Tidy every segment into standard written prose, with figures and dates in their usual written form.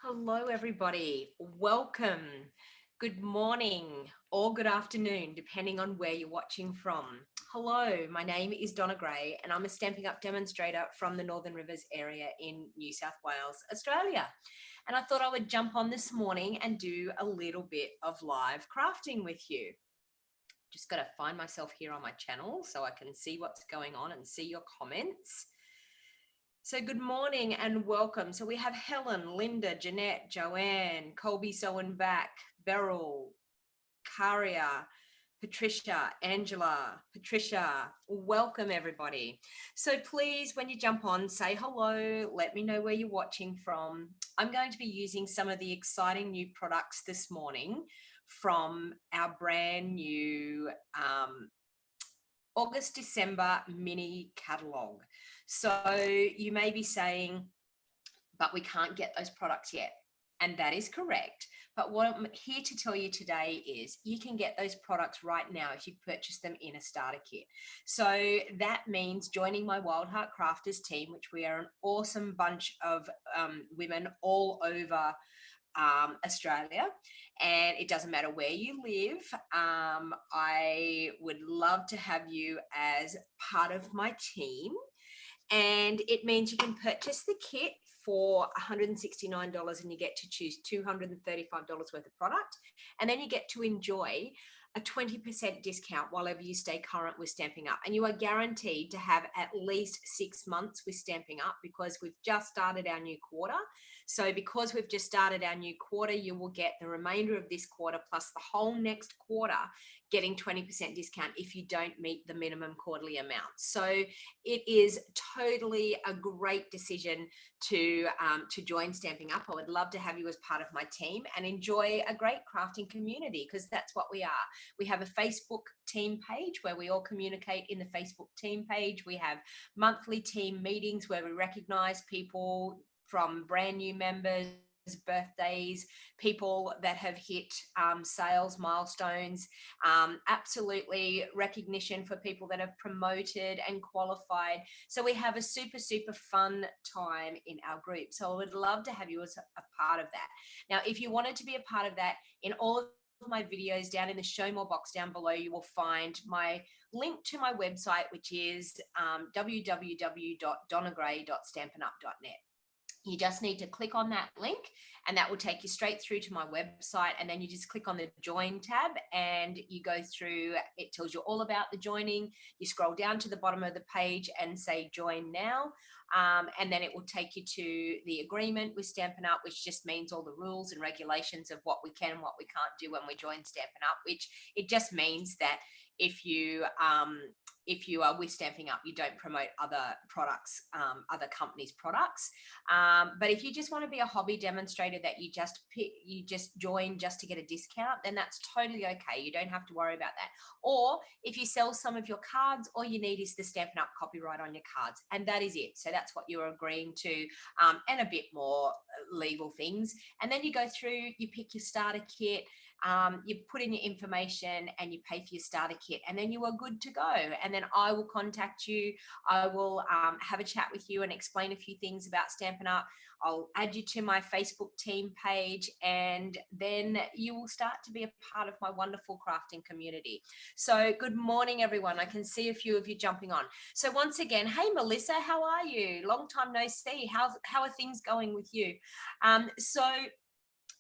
Hello, everybody. Welcome. Good morning or good afternoon, depending on where you're watching from. Hello, my name is Donna Gray, and I'm a Stampin' Up demonstrator from the Northern Rivers area in New South Wales, Australia. And I thought I would jump on this morning and do a little bit of live crafting with you. Just got to find myself here on my channel so I can see what's going on and see your comments. So good morning and welcome. So we have Helen, Linda, Jeanette, Joanne, Colby Sowen back, Beryl, Karia, Patricia, Angela, Patricia. Welcome everybody. So please, when you jump on, say hello, let me know where you're watching from. I'm going to be using some of the exciting new products this morning from our brand new August-December mini catalogue. So you may be saying, but we can't get those products yet. And that is correct. But what I'm here to tell you today is you can get those products right now if you purchase them in a starter kit. So that means joining my Wild Heart Crafters team, which we are an awesome bunch of women all over Australia, and it doesn't matter where you live. I would love to have you as part of my team, and it means you can purchase the kit for $169 and you get to choose $235 worth of product, and then you get to enjoy a 20% discount while you stay current with Stampin' Up. And you are guaranteed to have at least 6 months with Stampin' Up because we've just started our new quarter. So because we've just started our new quarter, you will get the remainder of this quarter plus the whole next quarter getting 20% discount if you don't meet the minimum quarterly amount. So it is totally a great decision to join Stampin' Up. I would love to have you as part of my team and enjoy a great crafting community, because that's what we are. We have a Facebook team page where we all communicate in the Facebook team page. We have monthly team meetings where we recognize people from brand new members, birthdays, people that have hit sales milestones, absolutely recognition for people that have promoted and qualified. So we have a super fun time in our group. So I would love to have you as a part of that. Now, if you wanted to be a part of that, in all of my videos down in the show more box down below, you will find my link to my website, which is www.donnagray.stampinup.net. You just need to click on that link and that will take you straight through to my website, and then you just click on the join tab and you go through. It tells you all about the joining. You scroll down to the bottom of the page and say join now, and then it will take you to the agreement with Stampin' Up, which just means all the rules and regulations of what we can and what we can't do when we join Stampin' Up, which it just means that if you are with Stampin' Up, you don't promote other products, other companies' products. But if you just want to be a hobby demonstrator that you just join just to get a discount, then that's totally okay. You don't have to worry about that. Or if you sell some of your cards, all you need is the Stampin' Up copyright on your cards, and that is it. So that's what you're agreeing to, and a bit more legal things. And then you go through, you pick your starter kit. You put in your information and you pay for your starter kit, and then you are good to go. And then I will contact you. I will have a chat with you and explain a few things about Stampin' Up. I'll add you to my Facebook team page, and then you will start to be a part of my wonderful crafting community. So good morning, everyone. I can see a few of you jumping on. So once again, hey, Melissa, how are you? Long time no see. How are things going with you? So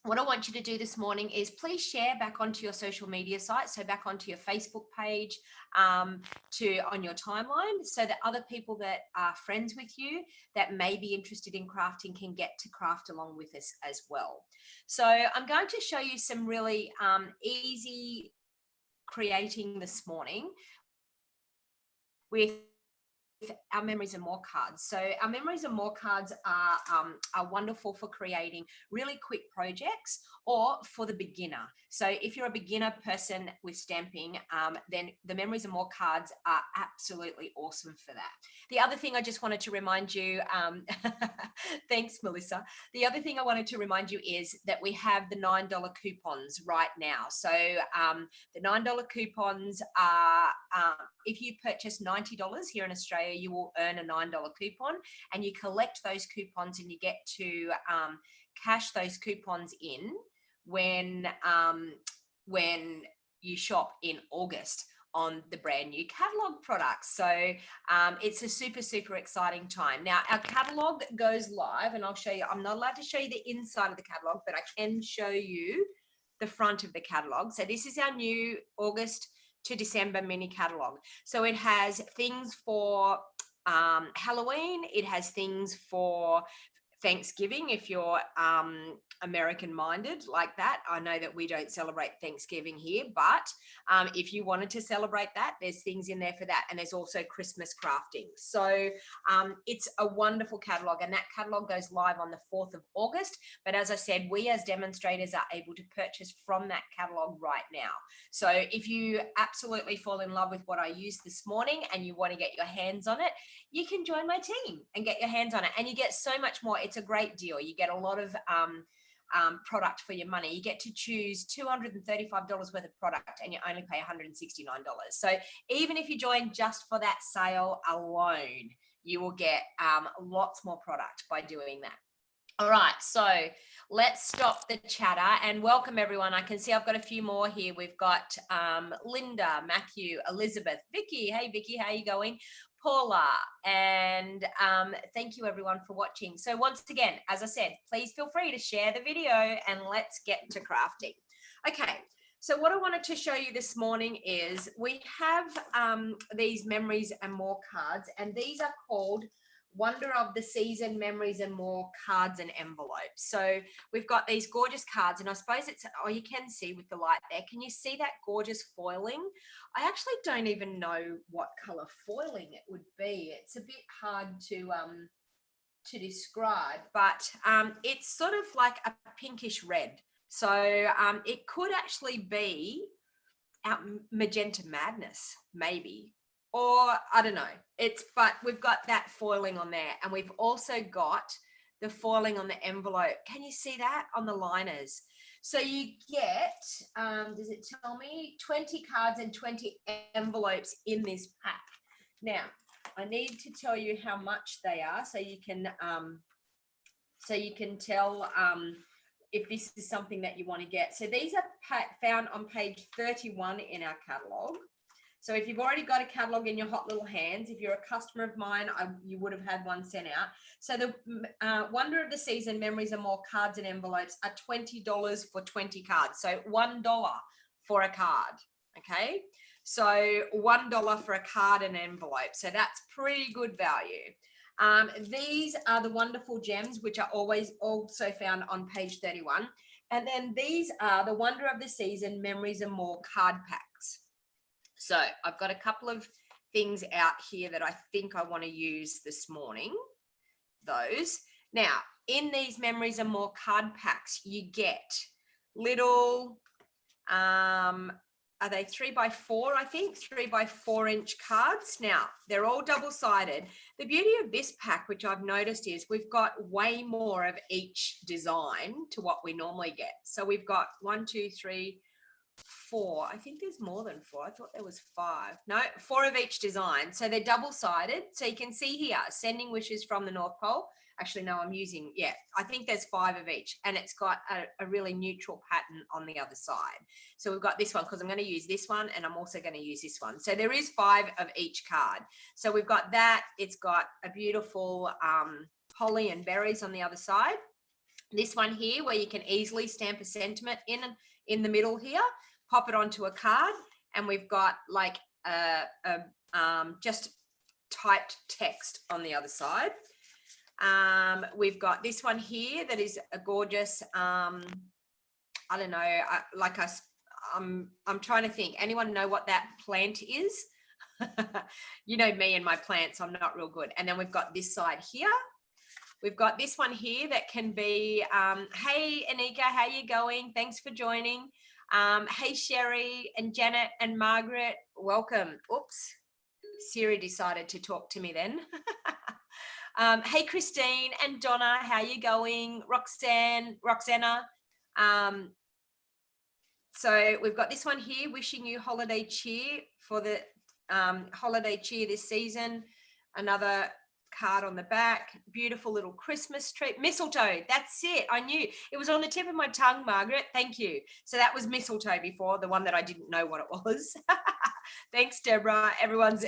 what I want you to do this morning is please share back onto your social media sites, so back onto your Facebook page, on your timeline, so that other people that are friends with you that may be interested in crafting can get to craft along with us as well. So I'm going to show you some really easy creating this morning with our Memories and More cards. So our Memories and More cards are wonderful for creating really quick projects or for the beginner. So if you're a beginner person with stamping, then the Memories and More cards are absolutely awesome for that. The other thing I just wanted to remind you, thanks, Melissa. The other thing I wanted to remind you is that we have the $9 coupons right now. So the $9 coupons are if you purchase $90 here in Australia, you will earn a $9 coupon, and you collect those coupons and you get to cash those coupons in when you shop in August on the brand new catalog products. So it's a super, super exciting time. Now, our catalog goes live, and I'll show you. I'm not allowed to show you the inside of the catalog, but I can show you the front of the catalog. So this is our new August to December mini catalog. So it has things for Halloween. It has things for Thanksgiving, if you're American minded like that. I know that we don't celebrate Thanksgiving here, but if you wanted to celebrate that, there's things in there for that. And there's also Christmas crafting. So it's a wonderful catalog, and that catalog goes live on the 4th of August. But as I said, we as demonstrators are able to purchase from that catalog right now. So if you absolutely fall in love with what I used this morning and you want to get your hands on it, you can join my team and get your hands on it, and you get so much more. It's a great deal. You get a lot of product for your money. You get to choose $235 worth of product, and you only pay $169. So even if you join just for that sale alone, you will get lots more product by doing that. All right, so let's stop the chatter and welcome everyone. I can see I've got a few more here. We've got Linda, Matthew, Elizabeth, Vicky. Hey, Vicky, how are you going? Paula, and thank you everyone for watching. So once again, as I said, please feel free to share the video and let's get to crafting. Okay, so what I wanted to show you this morning is we have these memories and more cards, and these are called Wonder of the Season Memories and More cards and envelopes. So we've got these gorgeous cards, and I suppose it's, oh, you can see with the light there. Can you see that gorgeous foiling? I actually don't even know what color foiling it would be. It's a bit hard to describe, but it's sort of like a pinkish red. So it could actually be our Magenta Madness, maybe. Or I don't know, but we've got that foiling on there, and we've also got the foiling on the envelope. Can you see that on the liners? So you get, does it tell me 20 cards and 20 envelopes in this pack? Now, I need to tell you how much they are so you can tell if this is something that you want to get. So these are found on page 31 in our catalog. So if you've already got a catalog in your hot little hands, if you're a customer of mine, you would have had one sent out. So the Wonder of the Season Memories and More cards and envelopes are $20 for 20 cards. So $1 for a card, okay? So $1 for a card and envelope. So that's pretty good value. These are the wonderful gems, which are always also found on page 31. And then these are the Wonder of the Season Memories and More card packs. So I've got a couple of things out here that I think I want to use this morning. Those. Now, in these Memories and More card packs, you get little, are they 3x4, I think? 3x4 inch cards. Now, they're all double-sided. The beauty of this pack, which I've noticed, is we've got way more of each design to what we normally get. So we've got 1, 2, 3, 4. I think there's more than 4. I thought there was 5. No, 4 of each design. So they're double-sided. So you can see here, sending wishes from the North Pole. Actually, no, I'm using, yeah, I think there's 5 of each, and it's got a really neutral pattern on the other side. So we've got this one because I'm going to use this one, and I'm also going to use this one. So there is 5 of each card. So we've got that. It's got a beautiful holly and berries on the other side. This one here, where you can easily stamp a sentiment in the middle here, pop it onto a card, and we've got like just typed text on the other side. We've got this one here that is a gorgeous, I don't know, I'm trying to think. Anyone know what that plant is? You know me and my plants, I'm not real good. And then we've got this side here. We've got this one here that can be, hey, Anika, how you going? Thanks for joining. Hey, Sherry and Janet and Margaret, welcome. Oops, Siri decided to talk to me then. Hey, Christine and Donna, how you going? Roxana. So we've got this one here, wishing you holiday cheer for the holiday cheer this season. Another card on the back, beautiful little Christmas tree, mistletoe. That's it. I knew it was on the tip of my tongue, Margaret. Thank you. So that was mistletoe before, the one that I didn't know what it was. Thanks, Deborah. Everyone's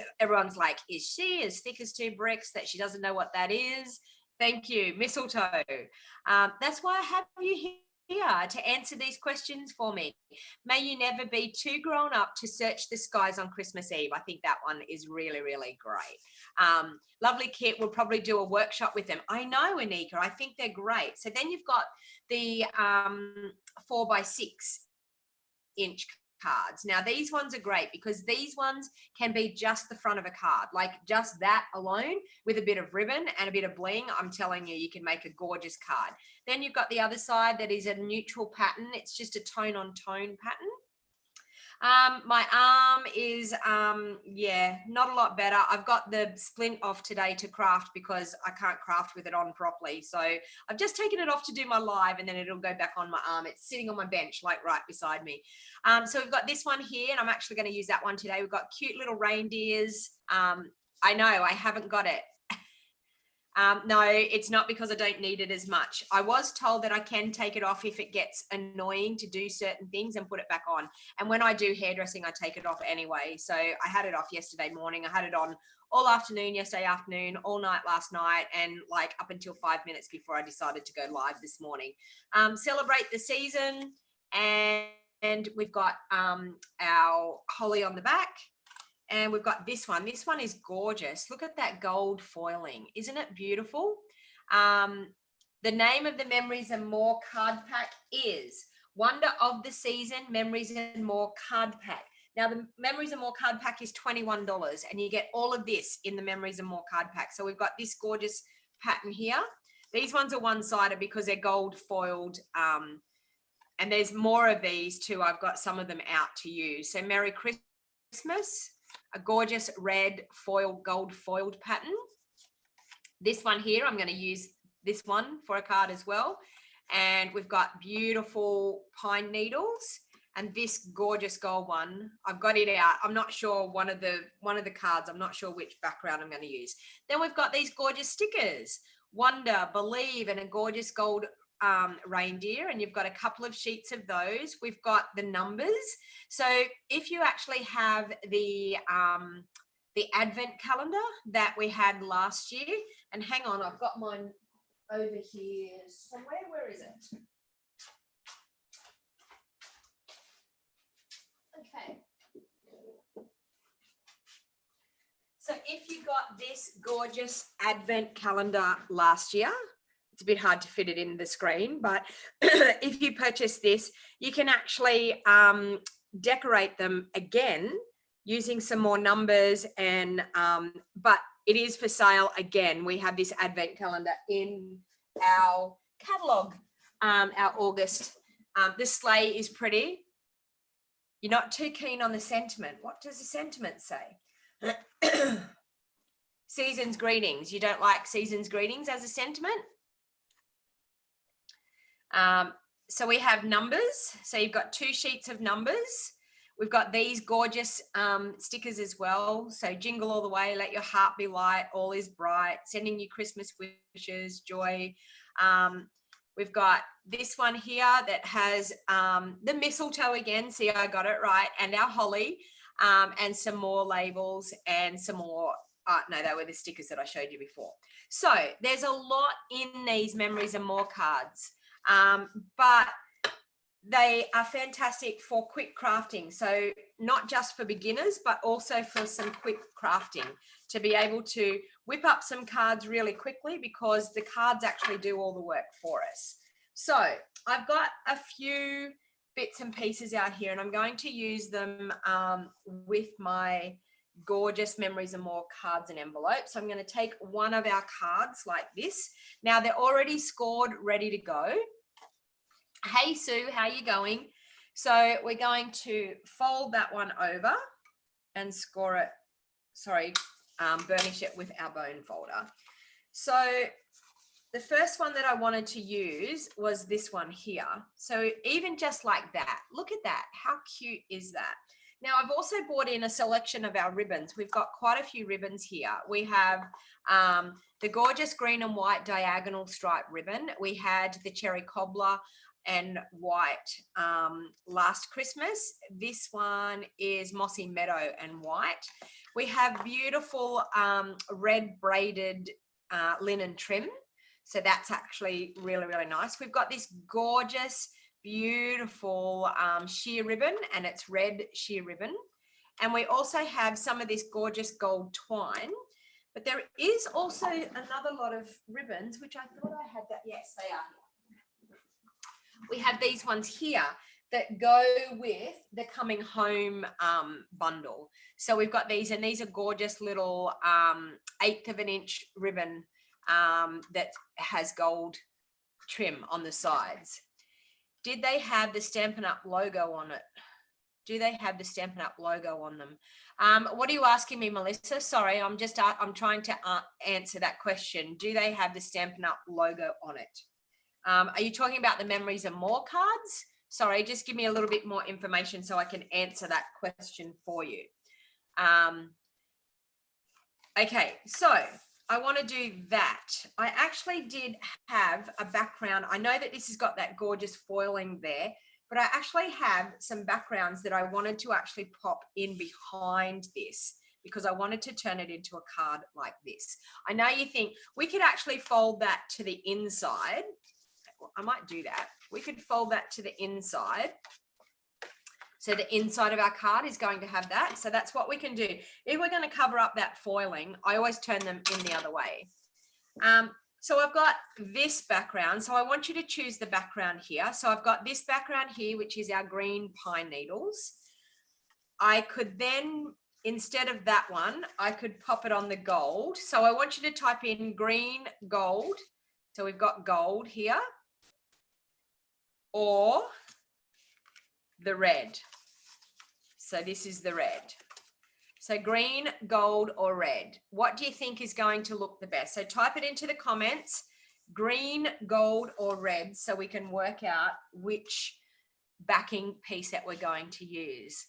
like, is she as thick as two bricks that she doesn't know what that is? Thank you, mistletoe. That's why I have you here to answer these questions for me. May you never be too grown up to search the skies on Christmas Eve. I think that one is really, really great. Lovely kit. We'll probably do a workshop with them. I know, Anika. I think they're great. So then you've got the 4x6-inch cards. Now these ones are great because these ones can be just the front of a card, like just that alone with a bit of ribbon and a bit of bling. I'm telling you, you can make a gorgeous card. Then you've got the other side that is a neutral pattern. It's just a tone on tone pattern. My arm is, yeah, not a lot better. I've got the splint off today to craft because I can't craft with it on properly. So I've just taken it off to do my live and then it'll go back on my arm. It's sitting on my bench, like right beside me. So we've got this one here and I'm actually going to use that one today. We've got cute little reindeers. I know I haven't got it. No, it's not because I don't need it as much. I was told that I can take it off if it gets annoying to do certain things and put it back on. And when I do hairdressing, I take it off anyway. So I had it off yesterday morning. I had it on all afternoon, yesterday afternoon, all night last night, and like up until 5 minutes before I decided to go live this morning. Celebrate the season. And we've got our holly on the back. And we've got this one. This one is gorgeous. Look at that gold foiling. Isn't it beautiful? The name of the Memories and More card pack is Wonder of the Season Memories and More card pack. Now, the Memories and More card pack is $21 and you get all of this in the Memories and More card pack. So we've got this gorgeous pattern here. These ones are one-sided because they're gold foiled. And there's more of these too. I've got some of them out to use. So Merry Christmas. A gorgeous red foil, gold foiled pattern. This one here, I'm going to use this one for a card as well. And we've got beautiful pine needles and this gorgeous gold one. I've got it out. I'm not sure one of the cards. I'm not sure which background I'm going to use. Then we've got these gorgeous stickers. Wonder, Believe, and a gorgeous gold reindeer, and you've got a couple of sheets of those. We've got the numbers. So if you actually have the advent calendar that we had last year, and hang on, I've got mine over here somewhere. Where is it? Okay. So if you got this gorgeous advent calendar last year, it's a bit hard to fit it in the screen, but if you purchase this, you can actually decorate them again using some more numbers and but it is for sale again. We have this advent calendar in our catalog, our August. The sleigh is pretty. You're not too keen on the sentiment. What does the sentiment say? Season's greetings. You don't like season's greetings as a sentiment? So we have numbers. So you've got 2 sheets of numbers. We've got these gorgeous stickers as well. So jingle all the way, let your heart be light, all is bright, sending you Christmas wishes, joy. We've got this one here that has the mistletoe again. See, I got it right. And our holly and some more labels and some more. No, they were the stickers that I showed you before. So there's a lot in these Memories and More cards. But they are fantastic for quick crafting. So not just for beginners, but also for some quick crafting to be able to whip up some cards really quickly because the cards actually do all the work for us. So I've got a few bits and pieces out here and I'm going to use them with my gorgeous Memories and More cards and envelopes. So I'm going to take one of our cards like this. Now they're already scored, ready to go. Hey Sue, how are you going? So we're going to fold that one over and score it, burnish it with our bone folder. So the first one that I wanted to use was this one here. So even just like that, look at that. How cute is that? Now, I've also brought in a selection of our ribbons. We've got quite a few ribbons here. We have the gorgeous green and white diagonal stripe ribbon. We had the cherry cobbler and white last Christmas. This one is mossy meadow and white. We have beautiful red braided linen trim. So that's actually really, really nice. We've got this gorgeous, beautiful sheer ribbon, and it's red sheer ribbon. And we also have some of this gorgeous gold twine. But there is also another lot of ribbons, which I thought I had that. Yes, they are here. We have these ones here that go with the coming home bundle. So we've got these, and these are gorgeous little 1/8 of an inch ribbon that has gold trim on the sides. Did they have the Stampin' Up logo on it? Do they have the Stampin' Up logo on them? What are you asking me, Melissa? Sorry, I'm trying to answer that question. Do they have the Stampin' Up logo on it? Are you talking about the Memories and More cards? Sorry, just give me a little bit more information so I can answer that question for you. Okay, so I want to do that. I actually did have a background. I know that this has got that gorgeous foiling there, but I actually have some backgrounds that I wanted to actually pop in behind this because I wanted to turn it into a card like this. I know you think we could actually fold that to the inside. Well, I might do that. We could fold that to the inside. So the inside of our card is going to have that. So that's what we can do. If we're going to cover up that foiling, I always turn them in the other way. So I've got this background. So I want you to choose the background here. So I've got this background here, which is our green pine needles. I could then, instead of that one, I could pop it on the gold. So I want you to type in green, gold. So we've got gold here. Or the red. So this is the red. So green, gold, or red. What do you think is going to look the best? So type it into the comments, green, gold, or red, so we can work out which backing piece that we're going to use.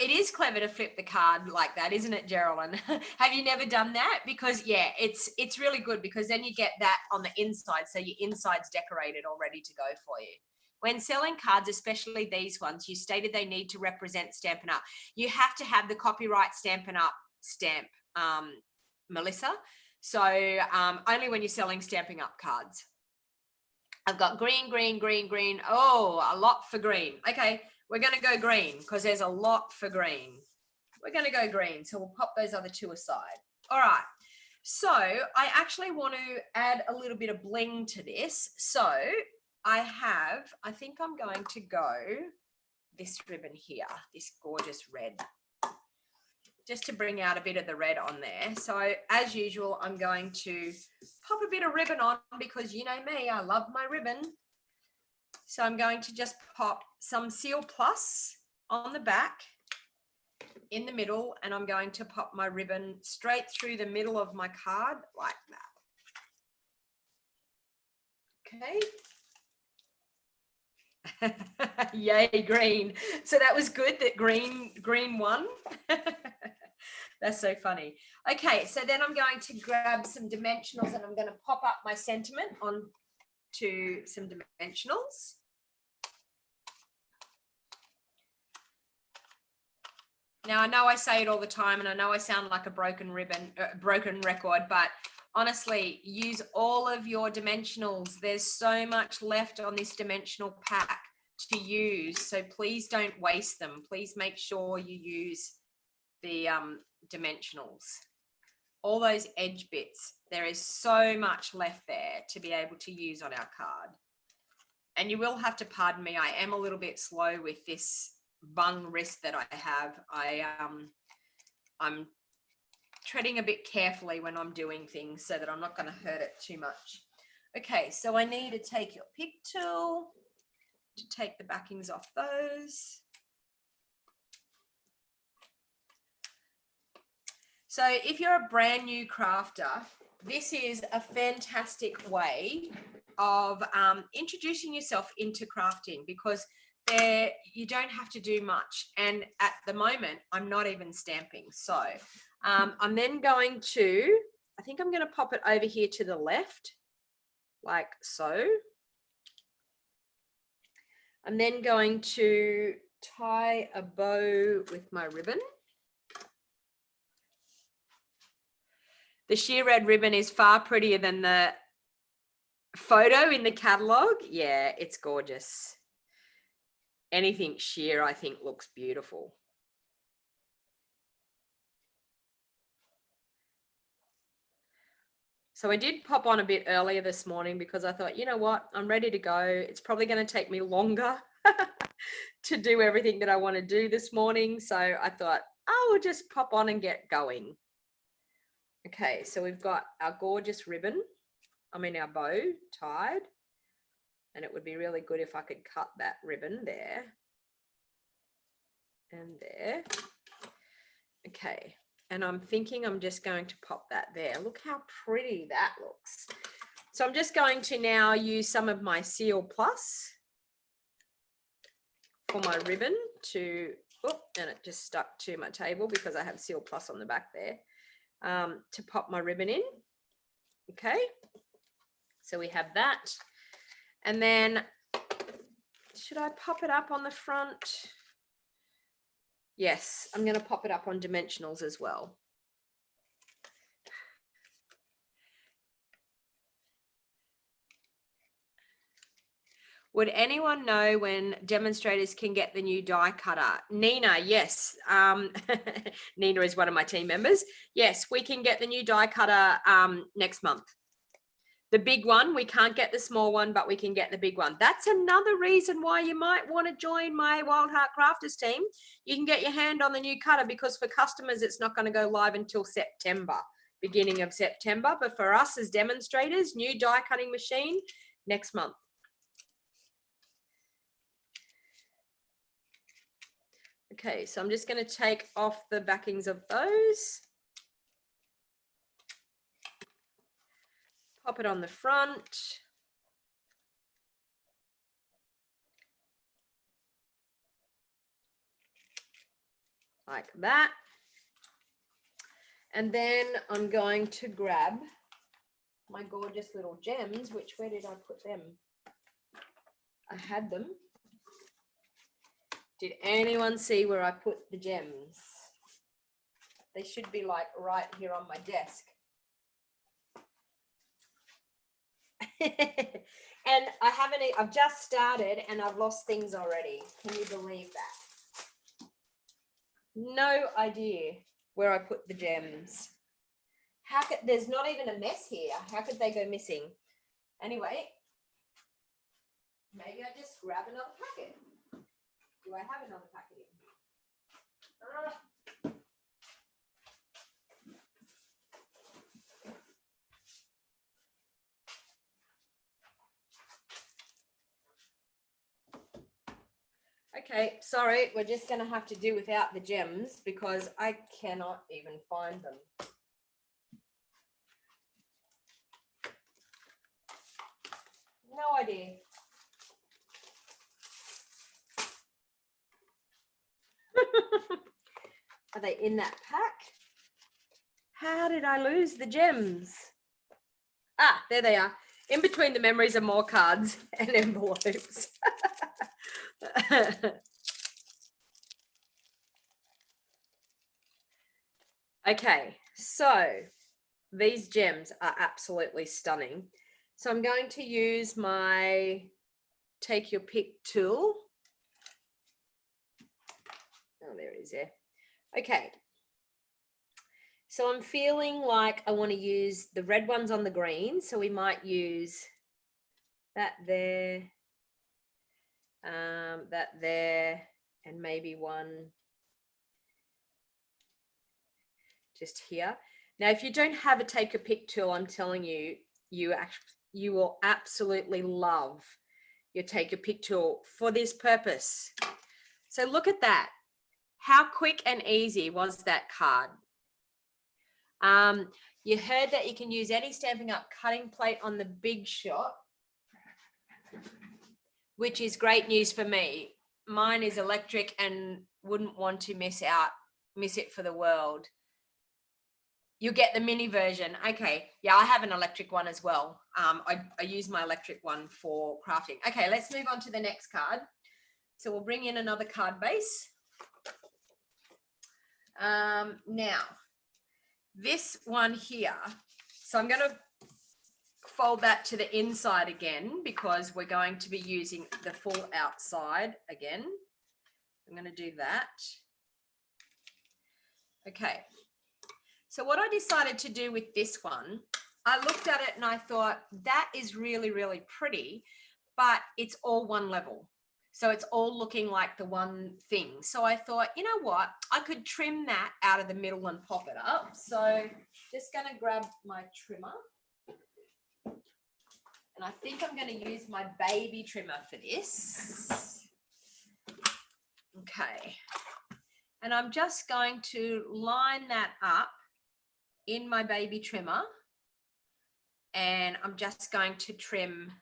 It is clever to flip the card like that, isn't it, Geraldine? Have you never done that? Because yeah, it's really good because then you get that on the inside. So your inside's decorated all ready to go for you. When selling cards, especially these ones, you stated they need to represent Stampin' Up. You have to have the copyright Stampin' Up stamp, Melissa. So only when you're selling Stampin' Up cards. I've got green, green, green, green. Oh, a lot for green. Okay, we're going to go green because there's a lot for green. We're going to go green. So we'll pop those other two aside. All right. So I actually want to add a little bit of bling to this. So I think I'm going to go this ribbon here, this gorgeous red, just to bring out a bit of the red on there. So as usual, I'm going to pop a bit of ribbon on because you know me, I love my ribbon. So I'm going to just pop some Seal Plus on the back in the middle, and I'm going to pop my ribbon straight through the middle of my card like that. Okay. Yay, green. So that was good that green won. That's so funny. Okay, so then I'm going to grab some dimensionals and I'm going to pop up my sentiment on to some dimensionals. Now, I know I say it all the time and I know I sound like a broken record, but honestly, use all of your dimensionals. There's so much left on this dimensional pack to use. So please don't waste them. Please make sure you use the dimensionals. All those edge bits. There is so much left there to be able to use on our card. And you will have to pardon me. I am a little bit slow with this bung wrist that I have. I'm treading a bit carefully when I'm doing things so that I'm not going to hurt it too much. Okay, so I need to take your pick tool to take the backings off those. So if you're a brand new crafter, this is a fantastic way of introducing yourself into crafting, because you don't have to do much. And at the moment, I'm not even stamping. So I'm then going to, I think I'm going to pop it over here to the left, like so. I'm then going to tie a bow with my ribbon. The sheer red ribbon is far prettier than the photo in the catalog. Yeah, it's gorgeous. Anything sheer, I think, looks beautiful. So I did pop on a bit earlier this morning because I thought, you know what, I'm ready to go. It's probably going to take me longer to do everything that I want to do this morning. So I thought, I will just pop on and get going. Okay, so we've got our gorgeous ribbon, our bow tied. And it would be really good if I could cut that ribbon there and there. Okay. And I'm thinking I'm just going to pop that there. Look how pretty that looks. So I'm just going to now use some of my Seal Plus for my ribbon to, and it just stuck to my table because I have Seal Plus on the back there, to pop my ribbon in. Okay. So we have that. And then should I pop it up on the front? Yes, I'm going to pop it up on dimensionals as well. Would anyone know when demonstrators can get the new die cutter? Nina, yes. Nina is one of my team members. Yes, we can get the new die cutter next month. The big one, we can't get the small one, but we can get the big one. That's another reason why you might want to join my Wild Heart Crafters team. You can get your hand on the new cutter because for customers, it's not going to go live until September, beginning of September. But for us as demonstrators, new die cutting machine next month. Okay, so I'm just going to take off the backings of those. Pop it on the front. Like that. And then I'm going to grab my gorgeous little gems, which, where did I put them? I had them. Did anyone see where I put the gems? They should be like right here on my desk. And I've just started and I've lost things already. Can you believe that? No idea where I put the gems. There's not even a mess here. How could they go missing? Anyway, maybe I just grab another packet. Do I have another packet in here? Okay, sorry, we're just going to have to do without the gems because I cannot even find them. No idea. Are they in that pack? How did I lose the gems? Ah, there they are. In between the memories are more cards and envelopes. Okay, so these gems are absolutely stunning. So I'm going to use my Take Your Pick tool. Oh, there it is there. Okay. So I'm feeling like I want to use the red ones on the green. So we might use that there, and maybe one just here. Now, if you don't have a Take Your Pick tool, I'm telling you, you will absolutely love your Take Your Pick tool for this purpose. So look at that. How quick and easy was that card? You heard that you can use any Stampin' Up cutting plate on the Big Shot, which is great news for me. mine is electric and wouldn't want to miss it for the world. You get the mini version. Okay. Yeah, I have an electric one as well. I use my electric one for crafting. Okay, let's move on to the next card. So we'll bring in another card base. Now, this one here. So I'm going to fold that to the inside again because we're going to be using the full outside again. I'm going to do that. Okay. So what I decided to do with this one, I looked at it and I thought that is really, really pretty, but it's all one level. So it's all looking like the one thing. So I thought, you know what, I could trim that out of the middle and pop it up. So just going to grab my trimmer. And I think I'm going to use my baby trimmer for this. Okay. And I'm just going to line that up in my baby trimmer, and I'm just going to trim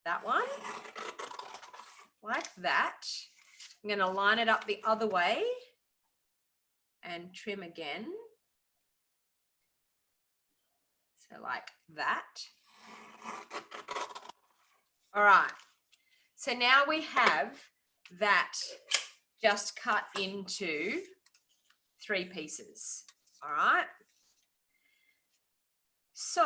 that one like that. I'm going to line it up the other way and trim again. So like that. All right. So now we have that just cut into 3 pieces. All right. So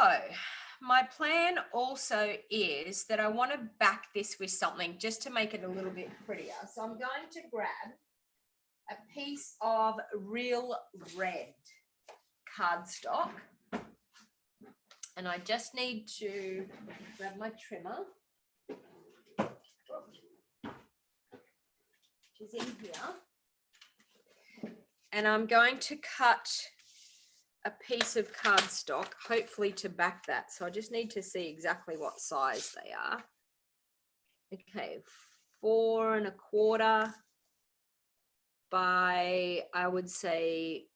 my plan also is that I want to back this with something just to make it a little bit prettier. So I'm going to grab a piece of real red cardstock. And I just need to grab my trimmer, which is in here. And I'm going to cut a piece of cardstock, hopefully to back that. So I just need to see exactly what size they are. Okay, 4 1/4 by, I would say,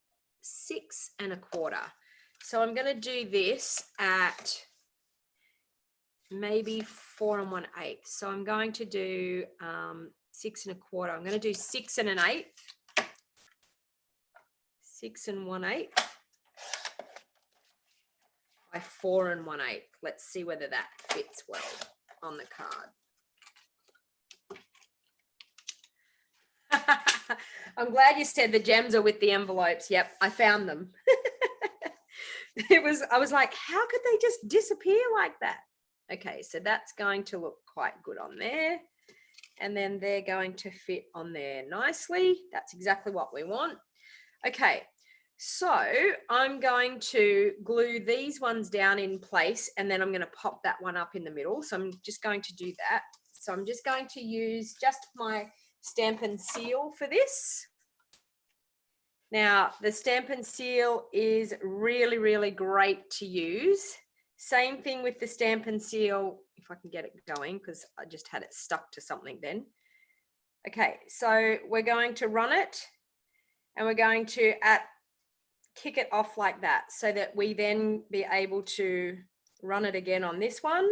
6 1/4. So I'm going to do this at maybe 4 1/8. So I'm going to do 6 1/4. I'm going to do 6 1/8. 6 1/8 by 4 1/8. Let's see whether that fits well on the card. I'm glad you said the gems are with the envelopes. Yep, I found them. I was like, how could they just disappear like that? Okay, so that's going to look quite good on there. And then they're going to fit on there nicely. That's exactly what we want. Okay, so I'm going to glue these ones down in place, and then I'm going to pop that one up in the middle. So I'm just going to do that. So I'm just going to use just my Stampin' Seal for this. Now, the Stampin' Seal is really, really great to use. Same thing with the Stampin' Seal, if I can get it going, because I just had it stuck to something then. Okay, so we're going to run it, and we're going to kick it off like that, so that we then be able to run it again on this one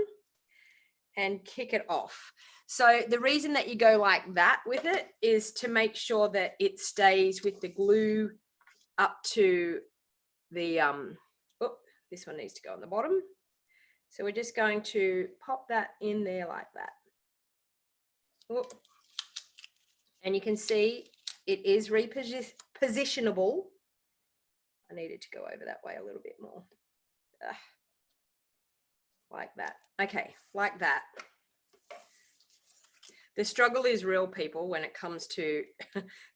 and kick it off. So the reason that you go like that with it is to make sure that it stays with the glue up to the, this one needs to go on the bottom. So we're just going to pop that in there like that. Oop. And you can see it is repositionable. I needed to go over that way a little bit more. Like that. Okay, like that. The struggle is real, people, when it comes to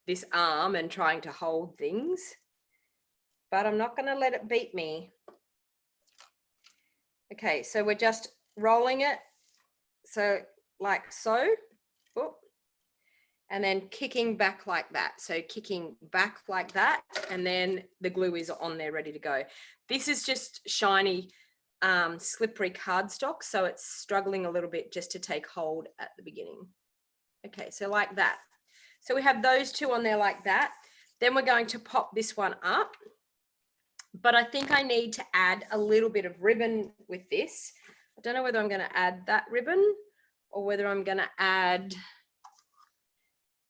this arm and trying to hold things. But I'm not going to let it beat me. Okay, so we're just rolling it. So like so. Oop. And then kicking back like that. So kicking back like that. And then the glue is on there ready to go. This is just shiny, slippery cardstock. So it's struggling a little bit just to take hold at the beginning. Okay, so like that. So we have those two on there like that. Then we're going to pop this one up. But I think I need to add a little bit of ribbon with this. I don't know whether I'm going to add that ribbon or whether I'm going to add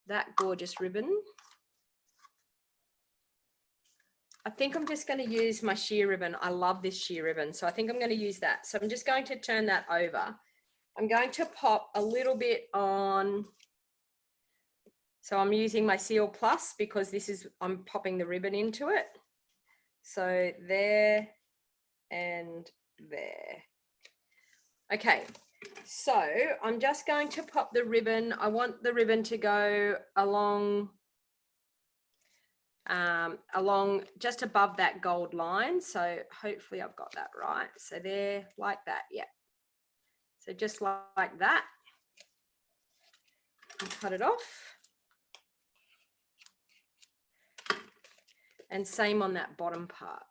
that gorgeous ribbon. I think I'm just going to use my sheer ribbon. I love this sheer ribbon, so I think I'm going to use that. So I'm just going to turn that over. I'm going to pop a little bit on. So I'm using my Seal Plus because this is, I'm popping the ribbon into it. So there and there. Okay, so I'm just going to pop the ribbon. I want the ribbon to go along just above that gold line. So hopefully I've got that right. So there, like that, yeah. So just like that, and cut it off. And same on that bottom part.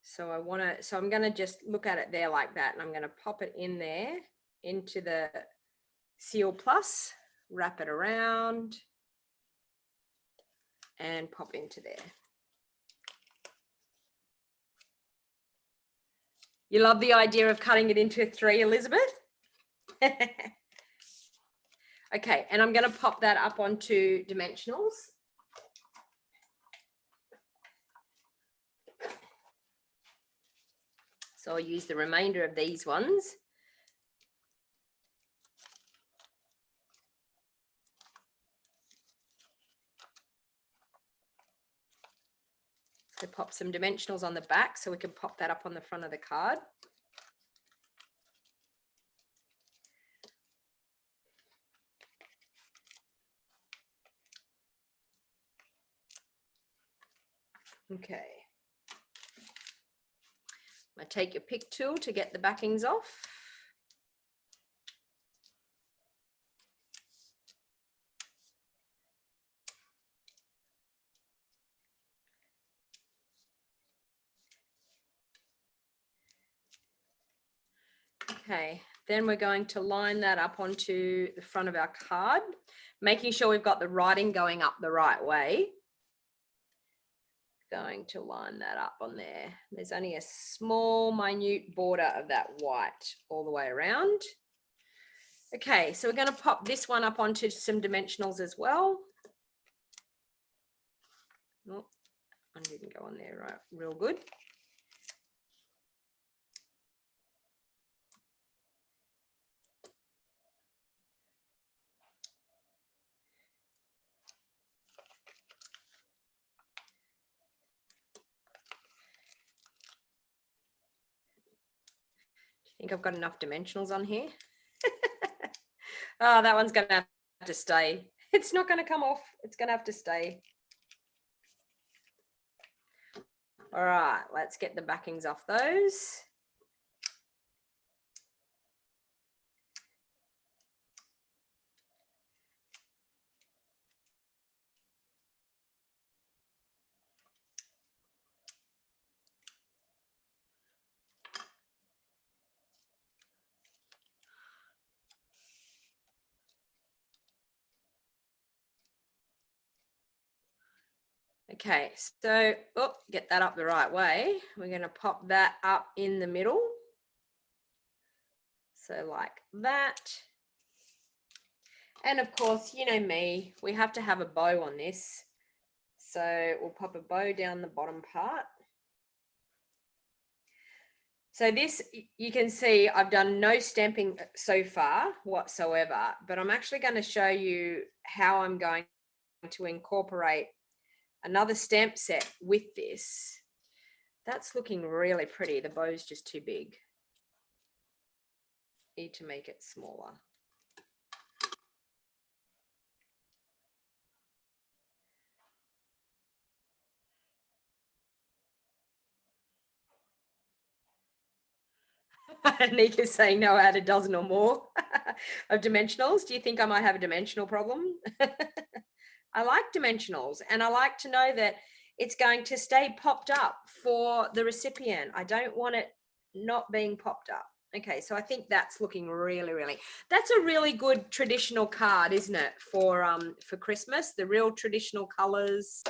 So I'm going to just look at it there like that, and I'm going to pop it in there into the Seal Plus, wrap it around, and pop into there. You love the idea of cutting it into 3, Elizabeth? Okay, and I'm going to pop that up onto dimensionals. So I'll use the remainder of these ones. So pop some dimensionals on the back so we can pop that up on the front of the card. Okay. Now take your pick tool to get the backings off. Okay, then we're going to line that up onto the front of our card, making sure we've got the writing going up the right way. Going to line that up on there. There's only a small, minute border of that white all the way around. Okay, so we're going to pop this one up onto some dimensionals as well. Oh, I didn't go on there right, real good. I think I've got enough dimensionals on here. Oh, that one's going to have to stay. It's not going to come off. It's going to have to stay. All right, let's get the backings off those. Okay, so get that up the right way. We're going to pop that up in the middle. So like that. And of course, you know me, we have to have a bow on this. So we'll pop a bow down the bottom part. So this, you can see I've done no stamping so far whatsoever, but I'm actually going to show you how I'm going to incorporate another stamp set with this. That's looking really pretty. The bow's just too big. Need to make it smaller. Nika's saying no, add a dozen or more of dimensionals. Do you think I might have a dimensional problem? I like dimensionals, and I like to know that it's going to stay popped up for the recipient. I don't want it not being popped up. Okay, so I think that's looking really, that's a really good traditional card, isn't it, for Christmas, the real traditional colors.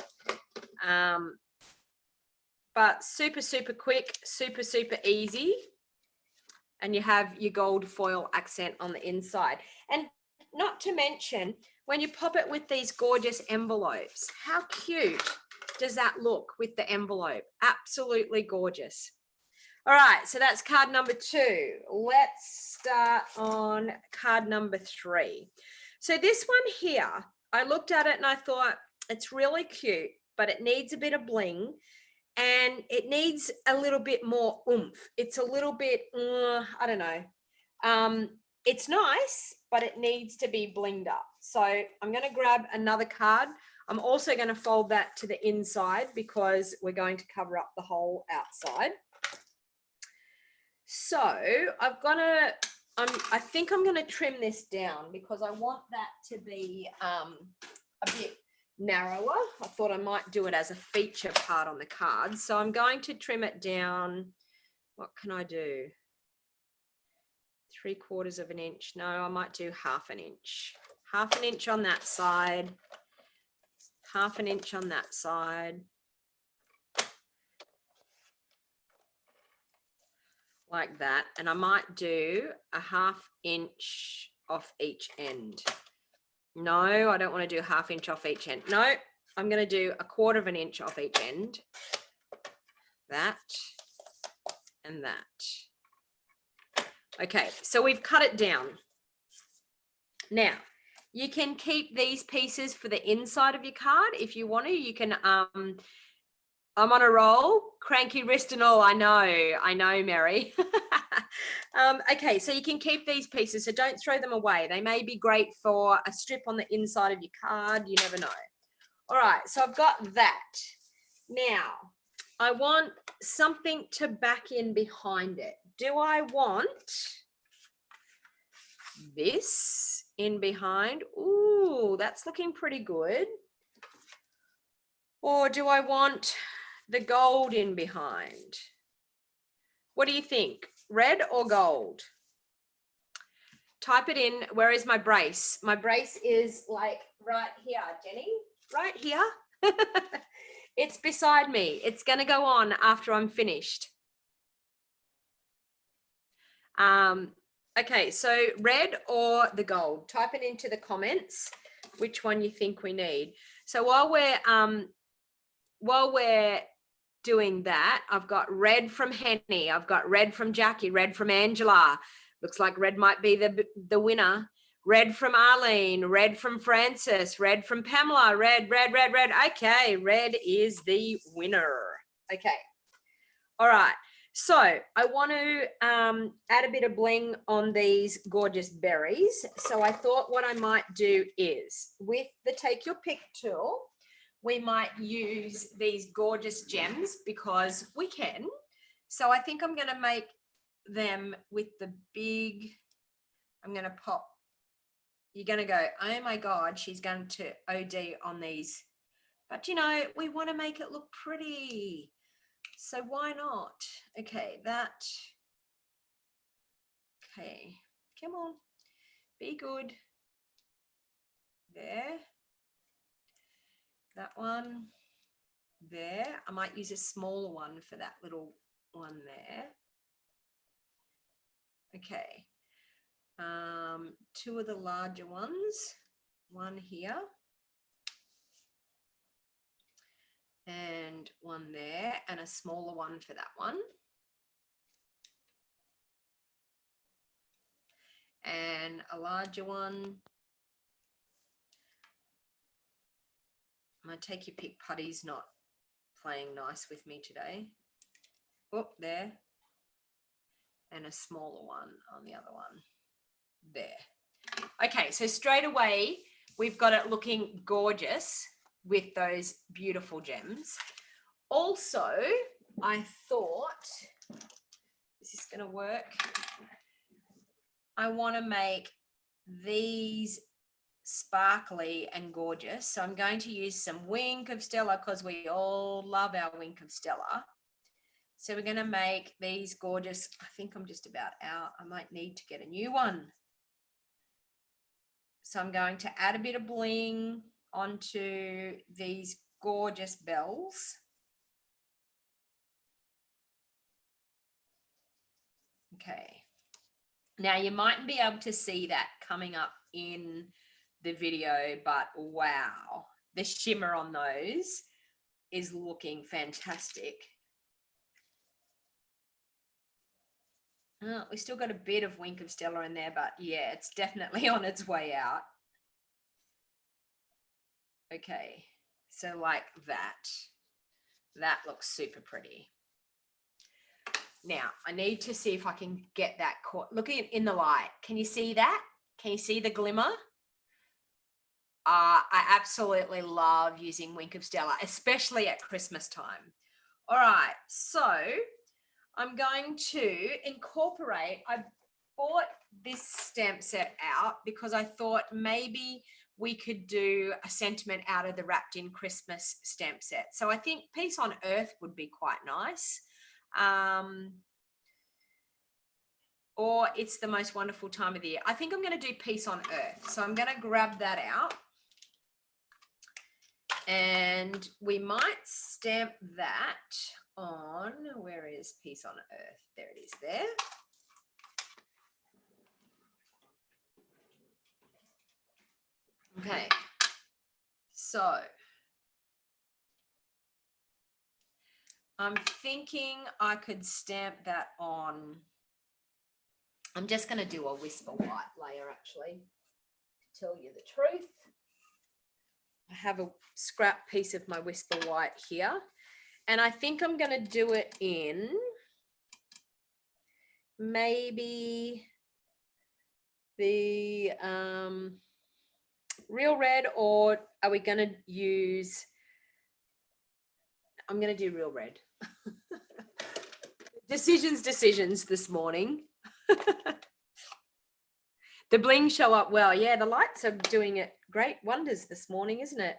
But super quick, super easy. And you have your gold foil accent on the inside. And not to mention, when you pop it with these gorgeous envelopes, how cute does that look with the envelope? Absolutely gorgeous. All right, so that's card number 2. Let's start on card number 3. So this one here, I looked at it and I thought it's really cute, but it needs a bit of bling and it needs a little bit more oomph. It's a little bit, I don't know. It's nice, but it needs to be blinged up. So I'm going to grab another card. I'm also going to fold that to the inside because we're going to cover up the whole outside. So I've got to, I think I'm going to trim this down because I want that to be a bit narrower. I thought I might do it as a feature part on the card. So I'm going to trim it down. What can I do? 3/4 of an inch. No, I might do 1/2 inch. 1/2 inch on that side. 1/2 inch on that side. Like that. And I might do a 1/2 inch off each end. No, I don't want to do 1/2 inch off each end. No, I'm going to do 1/4 of an inch off each end. That and that. Okay, so we've cut it down. Now, you can keep these pieces for the inside of your card if you want to. You can, I'm on a roll, cranky wrist and all. I know, Mary. Okay, so you can keep these pieces, so don't throw them away. They may be great for a strip on the inside of your card. You never know. All right, so I've got that. Now, I want something to back in behind it. Do I want this in behind? Ooh, that's looking pretty good. Or do I want the gold in behind? What do you think? Red or gold? Type it in. Where is my brace? My brace is like right here, Jenny. Right here. It's beside me. It's going to go on after I'm finished. Okay, so red or the gold? Type it into the comments which one you think we need. So while we're doing that, I've got red from Henny, I've got red from Jackie, red from Angela. Looks like red might be the winner. Red from Arlene, red from Francis, red from Pamela, red. Okay, red is the winner. Okay. All right. So I want to add a bit of bling on these gorgeous berries. So I thought what I might do is with the Take Your Pick tool, we might use these gorgeous gems because we can. So I think I'm going to make them with the big, I'm going to pop. You're going to go, oh my God, she's going to OD on these. But you know, we want to make it look pretty. So why not? Okay, that. Okay, come on, be good. There. That one. There. I might use a smaller one for that little one there. Okay. 2 of the larger ones. One here. And one there, and a smaller one for that one. And a larger one. My Take Your Pick putty's not playing nice with me today. Oh, there. And a smaller one on the other one. There. Okay, so straight away, we've got it looking gorgeous with those beautiful gems. Also, I thought, is this going to work? I want to make these sparkly and gorgeous. So I'm going to use some Wink of Stella because we all love our Wink of Stella. So we're going to make these gorgeous. I think I'm just about out. I might need to get a new one. So I'm going to add a bit of bling onto these gorgeous bells. Okay. Now you mightn't be able to see that coming up in the video, but wow, the shimmer on those is looking fantastic. We still got a bit of Wink of Stella in there, but yeah, it's definitely on its way out. Okay, so like that. That looks super pretty. Now, I need to see if I can get that caught. Look at it in the light. Can you see that? Can you see the glimmer? I absolutely love using Wink of Stella, especially at Christmas time. All right, so I'm going to incorporate, I bought this stamp set out because I thought maybe we could do a sentiment out of the Wrapped in Christmas stamp set. So I think Peace on Earth would be quite nice. Or It's the Most Wonderful Time of the Year. I think I'm going to do Peace on Earth. So I'm going to grab that out. And we might stamp that on, where is Peace on Earth? There it is there. Okay, so I'm thinking I could stamp that on. I'm just going to do a Whisper White layer, actually, to tell you the truth. I have a scrap piece of my Whisper White here, and I think I'm going to do it in maybe the Real Red, or are we going to use, I'm going to do Real Red. Decisions this morning. The bling show up well. Yeah, the lights are doing it great wonders this morning, isn't it?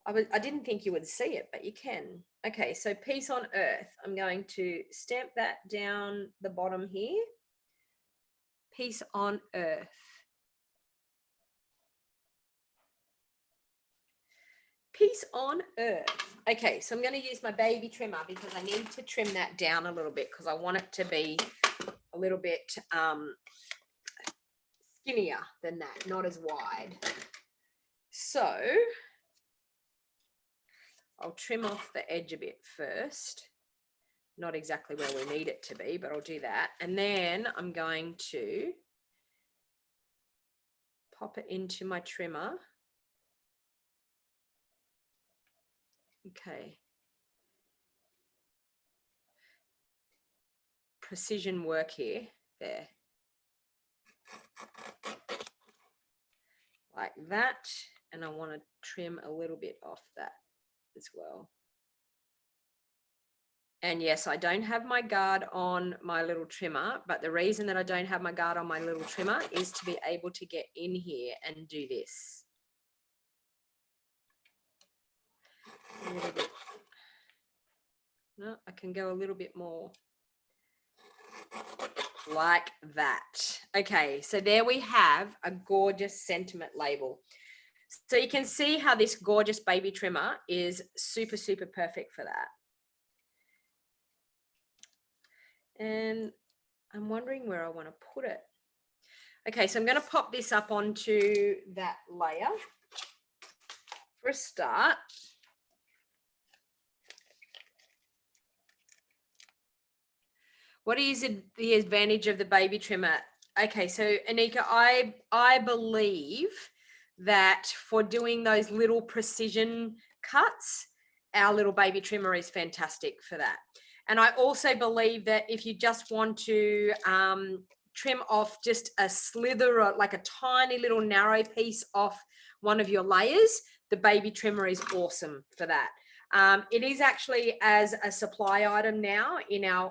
I didn't think you would see it, but you can. Okay, so Peace on Earth. I'm going to stamp that down the bottom here. Peace on Earth. Peace on Earth. Okay, so I'm going to use my baby trimmer because I need to trim that down a little bit because I want it to be a little bit skinnier than that, not as wide. So I'll trim off the edge a bit first. Not exactly where we need it to be, but I'll do that. And then I'm going to pop it into my trimmer. Okay. Precision work here. There. Like that. And I want to trim a little bit off that as well. And yes, I don't have my guard on my little trimmer, but the reason that I don't have my guard on my little trimmer is to be able to get in here and do this. A little bit. No, I can go a little bit more. Like that. Okay, so there we have a gorgeous sentiment label. So you can see how this gorgeous baby trimmer is super, super perfect for that. And I'm wondering where I want to put it. Okay, so I'm going to pop this up onto that layer for a start. What is the advantage of the baby trimmer? Okay, so Anika, I believe that for doing those little precision cuts, our little baby trimmer is fantastic for that. And I also believe that if you just want to trim off just a slither or like a tiny little narrow piece off one of your layers, the baby trimmer is awesome for that. It is actually as a supply item now in our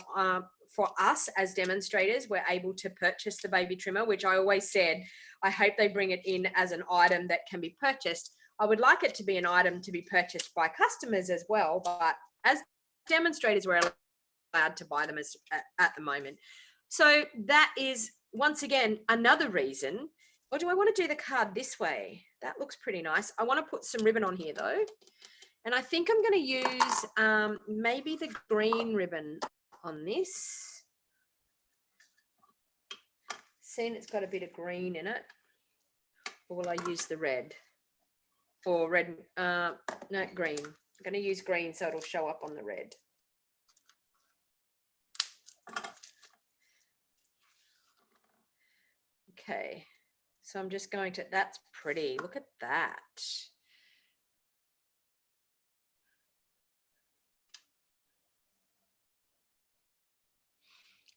for us as demonstrators, we're able to purchase the baby trimmer, which I always said, I hope they bring it in as an item that can be purchased. I would like it to be an item to be purchased by customers as well, but as demonstrators, we're allowed to buy them at the moment. So that is, once again, another reason. Or do I want to do the card this way? That looks pretty nice. I want to put some ribbon on here though. And I think I'm going to use maybe the green ribbon on this. Seeing it's got a bit of green in it. Or will I use the red? Or red, no, green. I'm going to use green so it'll show up on the red. Okay, so I'm just going to, that's pretty. Look at that.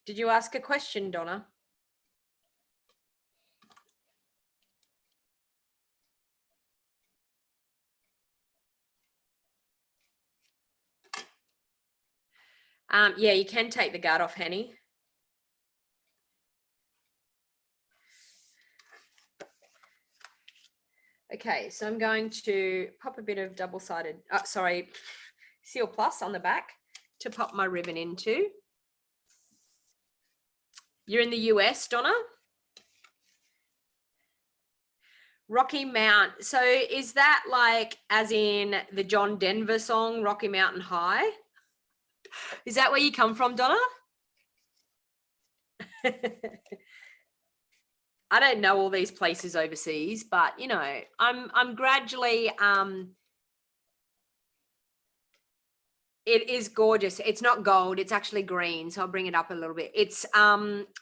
Did you ask a question, Donna? Yeah, you can take the guard off, Henny. Okay, so I'm going to pop a bit of double-sided, Seal Plus on the back to pop my ribbon into. You're in the US, Donna? Rocky Mount. So is that like as in the John Denver song, Rocky Mountain High? Is that where you come from, Donna? I don't know all these places overseas, but you know, I'm gradually it is gorgeous. It's not gold, it's actually green, so I'll bring it up a little bit. It's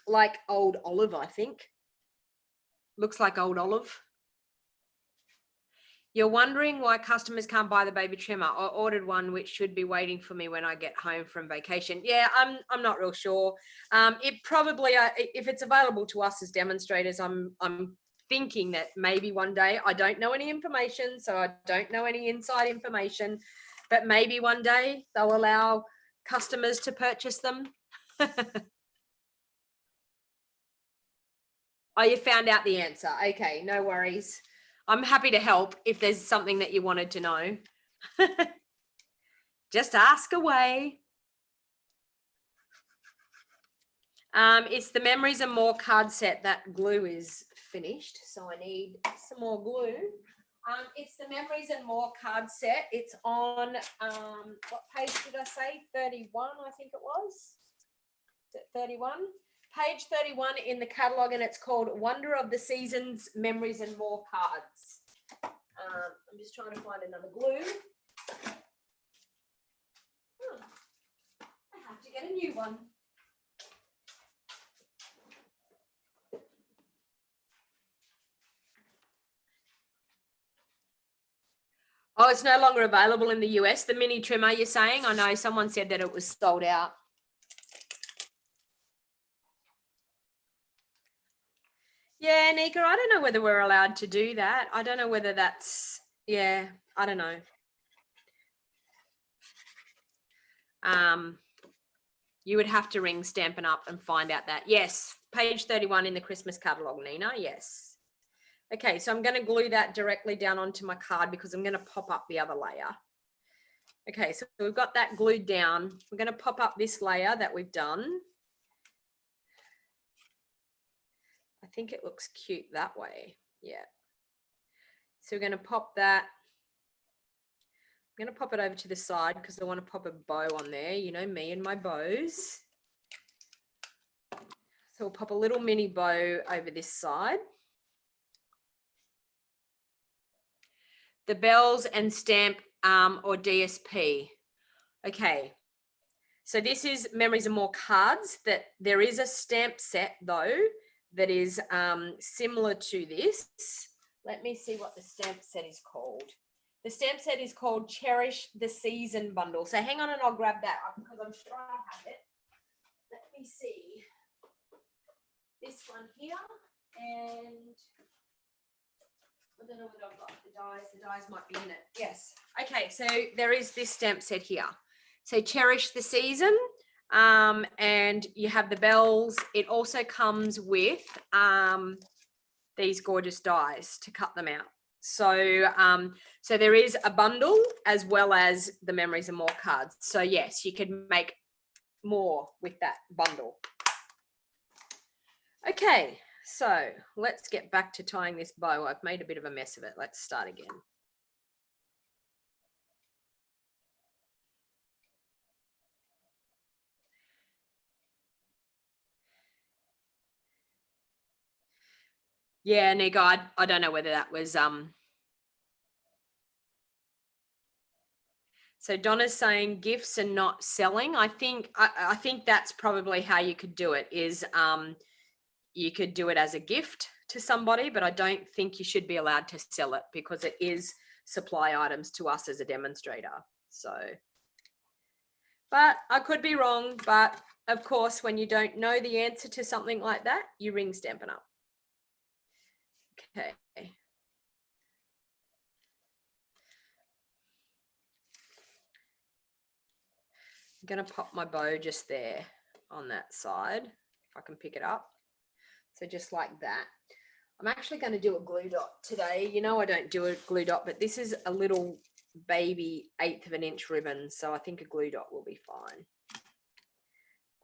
like old olive, I think. Looks like old olive. You're wondering why customers can't buy the baby trimmer. I ordered one which should be waiting for me when I get home from vacation. Yeah, I'm not real sure. It probably if it's available to us as demonstrators, I'm thinking that maybe one day, I don't know any information, so I don't know any inside information, but maybe one day they'll allow customers to purchase them. Oh, you found out the answer. Okay, no worries. I'm happy to help if there's something that you wanted to know. Just ask away. It's the Memories and More card set. That glue is finished, so I need some more glue. It's the Memories and More card set. It's on, what page did I say? 31, I think it was. Is it 31? Page 31 in the catalogue, and it's called Wonder of the Seasons, Memories and More cards. I'm just trying to find another glue. I have to get a new one. Oh, it's no longer available in the US, the mini trimmer, you're saying? I know someone said that it was sold out. Yeah, Nika, I don't know whether we're allowed to do that. I don't know whether that's, yeah, I don't know. You would have to ring Stampin' Up and find out that. Yes, page 31 in the Christmas catalogue, Nina, yes. Okay, so I'm going to glue that directly down onto my card because I'm going to pop up the other layer. Okay, so we've got that glued down. We're going to pop up this layer that we've done. I think it looks cute that way. Yeah. So we're going to pop that. I'm going to pop it over to the side because I want to pop a bow on there. You know me and my bows. So we'll pop a little mini bow over this side. The bells and stamp or DSP. Okay. So this is Memories and More cards. That there is a stamp set though that is similar to this. Let me see what the stamp set is called. The stamp set is called Cherish the Season Bundle. So hang on and I'll grab that up because I'm sure I have it. Let me see. This one here, and I don't know what I've got. The dies might be in it. Yes. Okay, so there is this stamp set here. So Cherish the Season, and you have the bells. It also comes with these gorgeous dies to cut them out. So so there is a bundle as well as the Memories and More cards. So yes, you could make more with that bundle. Okay, so let's get back to tying this bow. I've made a bit of a mess of it. Let's start again. Yeah, Nico, I don't know whether that was so Donna's saying gifts and not selling. I think that's probably how you could do it, is you could do it as a gift to somebody, but I don't think you should be allowed to sell it because it is supply items to us as a demonstrator. So, but I could be wrong. But of course, when you don't know the answer to something like that, you ring Stampin' Up. Okay. I'm going to pop my bow just there on that side, if I can pick it up. So just like that. I'm actually going to do a glue dot today. You know, I don't do a glue dot, but this is a little baby 1/8 of an inch ribbon. So I think a glue dot will be fine.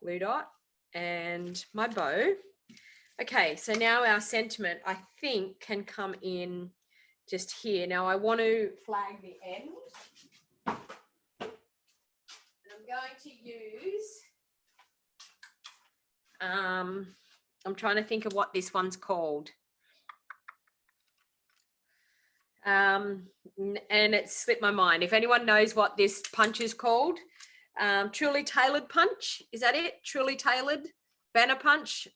Glue dot and my bow. Okay, so now our sentiment, I think, can come in just here. Now I want to flag the end. And I'm going to use, I'm trying to think of what this one's called. And it slipped my mind. If anyone knows what this punch is called, truly tailored punch, is that it? Truly tailored banner punch.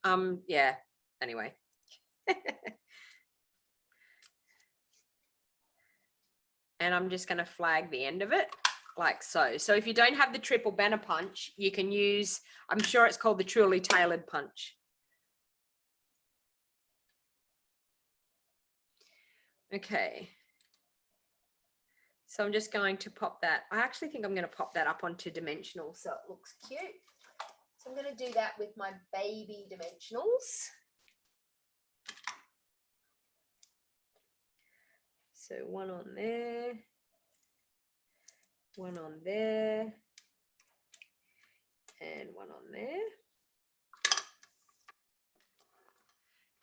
Yeah, anyway. And I'm just going to flag the end of it like so. So if you don't have the triple banner punch, you can use, I'm sure it's called the truly tailored punch. Okay. So I'm just going to pop that. I actually think I'm going to pop that up onto dimensional so it looks cute. So I'm going to do that with my baby dimensionals. So one on there, one on there, and one on there.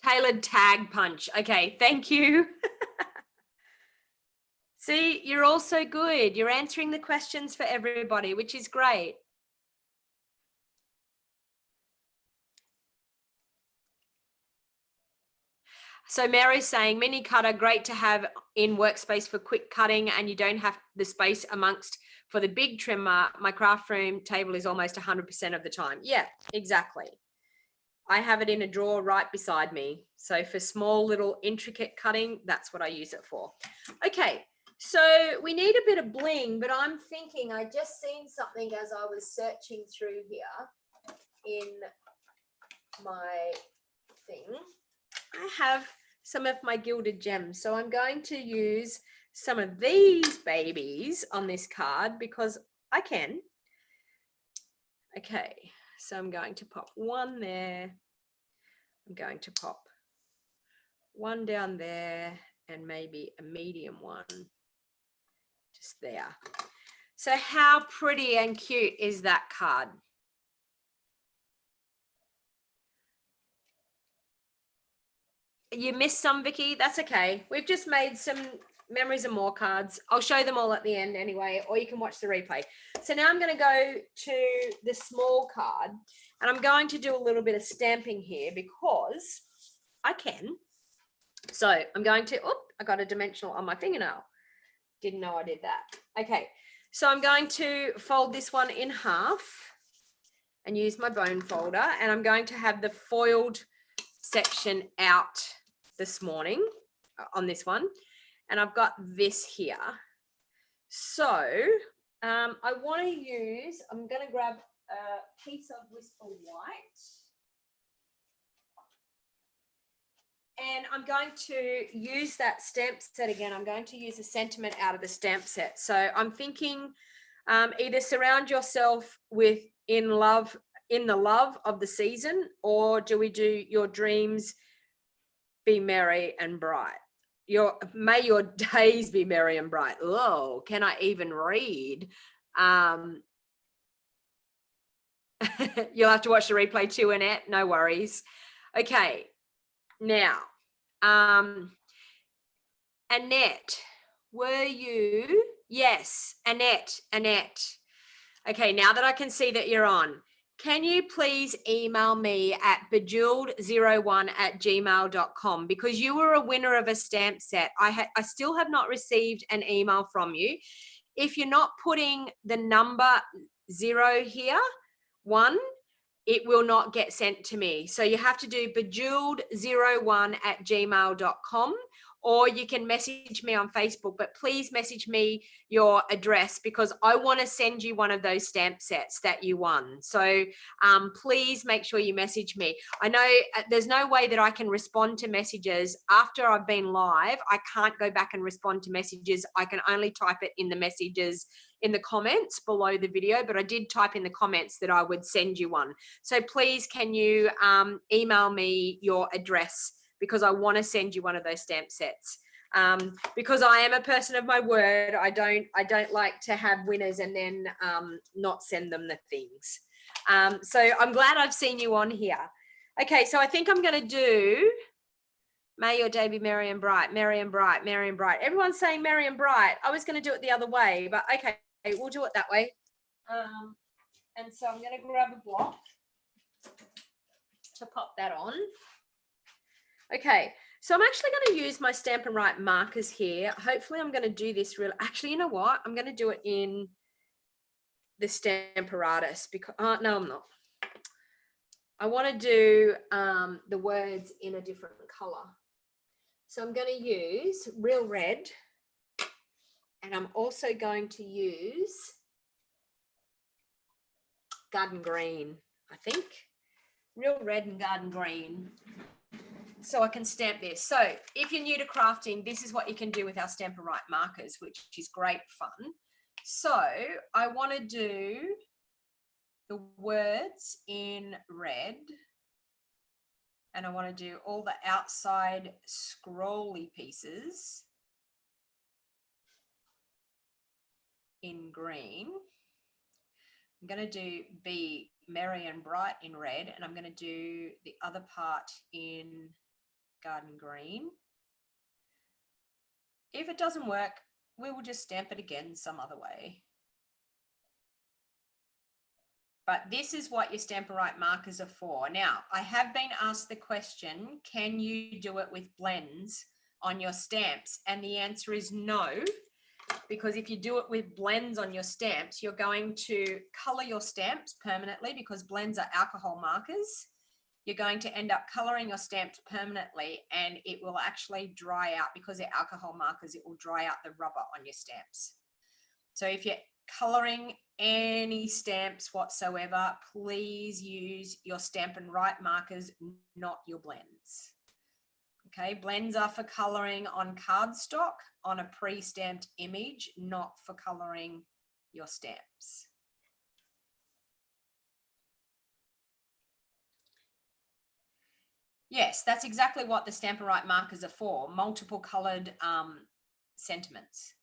Tailored tag punch. Okay, thank you. See, you're all so good. You're answering the questions for everybody, which is great. So Mary's saying mini cutter, great to have in workspace for quick cutting, and you don't have the space amongst for the big trimmer. My craft room table is almost 100% of the time. Yeah, exactly. I have it in a drawer right beside me. So for small little intricate cutting, that's what I use it for. Okay, so we need a bit of bling, but I'm thinking I just seen something as I was searching through here in my thing. I have some of my gilded gems. So I'm going to use some of these babies on this card because I can. Okay, so I'm going to pop one there. I'm going to pop one down there and maybe a medium one just there. So how pretty and cute is that card? You missed some, Vicky. That's okay. We've just made some memories and more cards. I'll show them all at the end anyway, or you can watch the replay. So now I'm going to go to the small card and I'm going to do a little bit of stamping here because I can. So I'm going to, I got a dimensional on my fingernail. Didn't know I did that. Okay. So I'm going to fold this one in half and use my bone folder, and I'm going to have the foiled section out this morning on this one, and I've got this here. So I want to use, I'm going to grab a piece of Whisper White, and I'm going to use that stamp set again. I'm going to use a sentiment out of the stamp set. So I'm thinking either surround yourself with in the love of the season, or do we do your dreams be merry and bright? May your days be merry and bright. Oh, can I even read? You'll have to watch the replay too, Annette. No worries. Okay. Now, Annette, were you? Yes, Annette. Okay, now that I can see that you're on, can you please email me at bejeweled01@gmail.com, because you were a winner of a stamp set. I still have not received an email from you. If you're not putting the number 0 here, 1, it will not get sent to me. So you have to do bejeweled01@gmail.com, or you can message me on Facebook, but please message me your address, because I want to send you one of those stamp sets that you won. So please make sure you message me. I know there's no way that I can respond to messages after I've been live. I can't go back and respond to messages. I can only type it in the messages in the comments below the video, but I did type in the comments that I would send you one. So please, can you email me your address, because I want to send you one of those stamp sets. Because I am a person of my word. I don't like to have winners and then not send them the things. So I'm glad I've seen you on here. Okay, so I think I'm going to do May Your Day Be Merry and Bright, Merry and Bright, Merry and Bright. Everyone's saying Merry and Bright. I was going to do it the other way, but okay, we'll do it that way. And so I'm going to grab a block to pop that on. Okay, so I'm actually going to use my Stampin' Write markers here. Hopefully I'm going to do this real. Actually, you know what? I'm going to do it in the Stamparatus, because no, I'm not. I want to do the words in a different color. So I'm going to use Real Red, and I'm also going to use Garden Green, I think. Real Red and Garden Green. So I can stamp this. So if you're new to crafting, this is what you can do with our Stampin' Write markers, which is great fun. So I want to do the words in red, and I want to do all the outside scrolly pieces in green. I'm going to do Be Merry and Bright in red, and I'm going to do the other part in Garden Green. If it doesn't work, we will just stamp it again some other way. But this is what your Stampin' Write markers are for. Now, I have been asked the question, can you do it with blends on your stamps? And the answer is no, because if you do it with blends on your stamps, you're going to color your stamps permanently, because blends are alcohol markers. You're going to end up coloring your stamps permanently, and it will actually dry out, because they're alcohol markers. It will dry out the rubber on your stamps. So if you're coloring any stamps whatsoever, please use your Stampin' Write markers, not your blends. Okay, blends are for coloring on cardstock on a pre-stamped image, not for coloring your stamps. Yes, that's exactly what the Stampin' Write markers are for, multiple colored sentiments.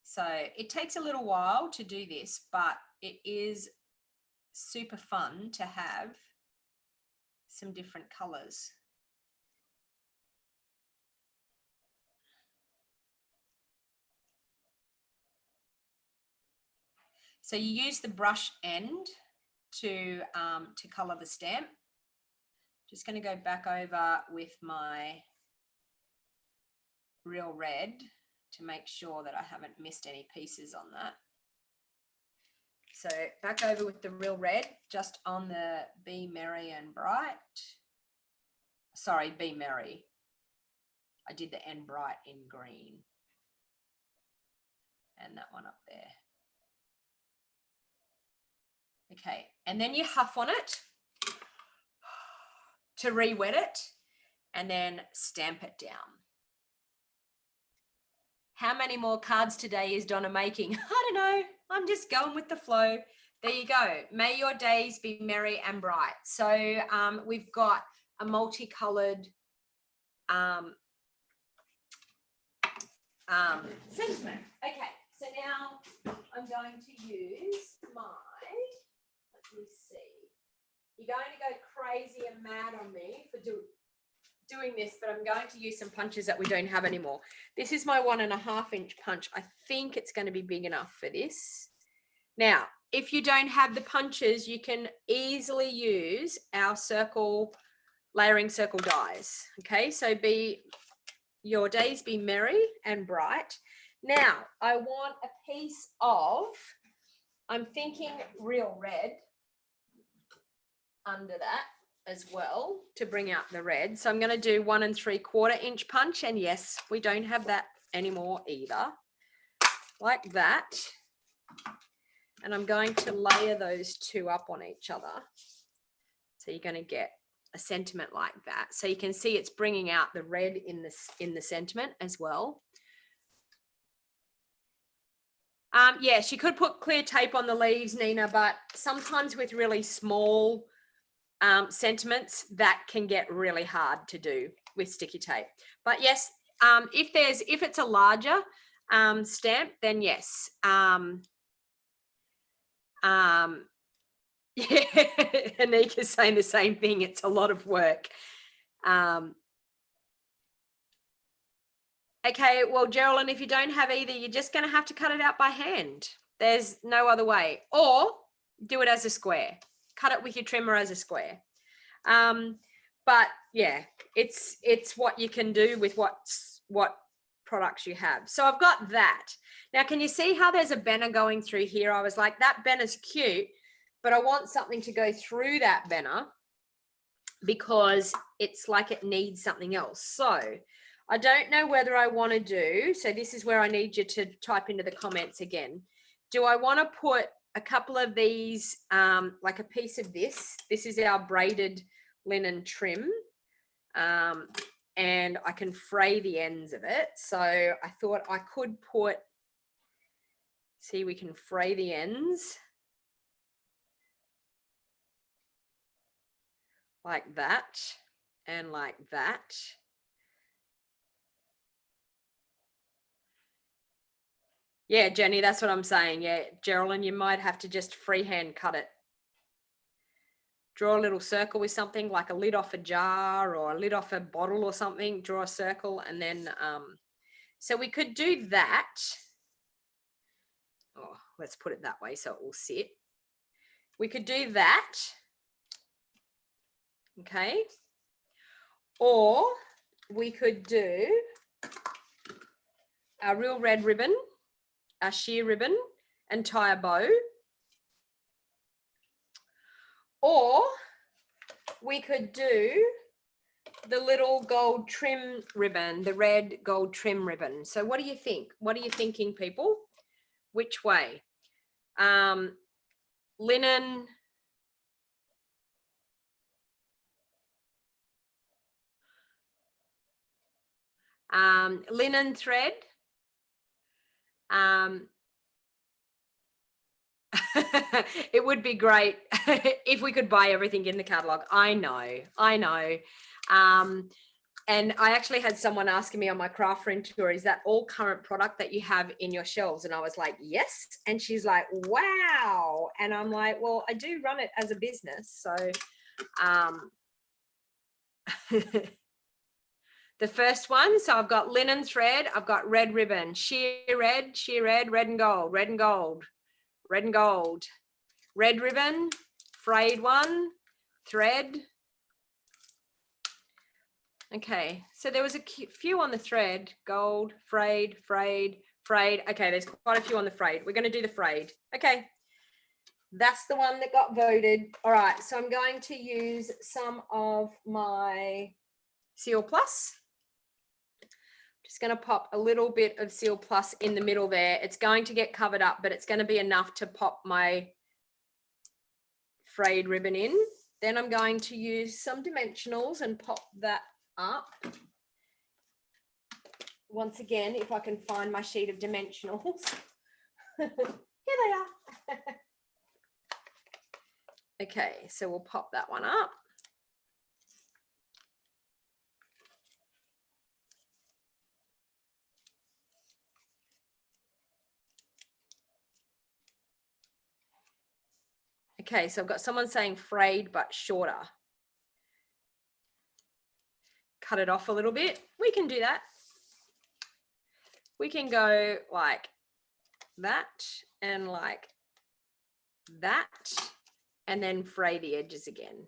So it takes a little while to do this, but it is super fun to have some different colors. So you use the brush end to color the stamp. Just going to go back over with my Real Red to make sure that I haven't missed any pieces on that. So back over with the Real Red, just on the Be Merry and Bright. Sorry, Be Merry. I did the and bright in green. And that one up there. Okay, and then you huff on it to re-wet it, and then stamp it down. How many more cards today is Donna making? I don't know. I'm just going with the flow. There you go. May your days be merry and bright. So we've got a multicolored sentiment. Okay, so now I'm going to use my, let me see. You're going to go crazy and mad on me for doing this, but I'm going to use some punches that we don't have anymore. This is my 1.5 inch punch. I think it's going to be big enough for this. Now, if you don't have the punches, you can easily use our layering circle dies. Okay, so your days be merry and bright. Now, I want a piece of, I'm thinking real red under that as well to bring out the red. So I'm going to do 1 3/4 inch punch. And yes, we don't have that anymore either. Like that. And I'm going to layer those two up on each other. So you're going to get a sentiment like that. So you can see it's bringing out the red in the sentiment as well. Yes, you could put clear tape on the leaves, Nina, but sometimes with really small sentiments, that can get really hard to do with sticky tape. But yes, if it's a larger stamp, then yes. Yeah, Anika's saying the same thing. It's a lot of work. Okay, well, Geraldine, if you don't have either, you're just going to have to cut it out by hand. There's no other way. Or do it as a square. Cut it with your trimmer as a square. But yeah, it's what you can do with what products you have. So I've got that. Now, can you see how there's a banner going through here? I was like, that banner's cute, but I want something to go through that banner because it's like it needs something else. So I don't know whether I want to do, so this is where I need you to type into the comments again. Do I want to put a couple of these, like a piece of this? This is our braided linen trim. And I can fray the ends of it. So I thought I could put, see, we can fray the ends like that and like that. Yeah, Jenny, that's what I'm saying. Yeah, Geraldine, you might have to just freehand cut it. Draw a little circle with something like a lid off a jar or a lid off a bottle or something. Draw a circle and then, so we could do that. Oh, let's put it that way so it will sit. We could do that. Okay. Or we could do our real red ribbon, our sheer ribbon, and tie a bow. Or we could do the little gold trim ribbon, the red gold trim ribbon. So what do you think? What are you thinking, people? Which way? Linen. Linen thread. It would be great if we could buy everything in the catalog. I know. And I actually had someone asking me on my craft room tour, is that all current product that you have in your shelves? And I was like, yes. And she's like, wow. And I'm like, well, I do run it as a business. So the first one, so I've got linen thread, I've got red ribbon, sheer red, red and gold, red and gold, red and gold, red ribbon, frayed one, thread. Okay, so there was a few on the thread, gold, frayed, frayed, frayed. Okay, there's quite a few on the frayed. We're going to do the frayed. Okay, that's the one that got voted. All right, so I'm going to use some of my Seal Plus. Just going to pop a little bit of Seal Plus in the middle there. It's going to get covered up, but it's going to be enough to pop my frayed ribbon in. Then I'm going to use some dimensionals and pop that up. Once again, if I can find my sheet of dimensionals. Here they are. Okay, so we'll pop that one up. Okay, so I've got someone saying frayed but shorter. Cut it off a little bit. We can do that. We can go like that and like that, and then fray the edges again.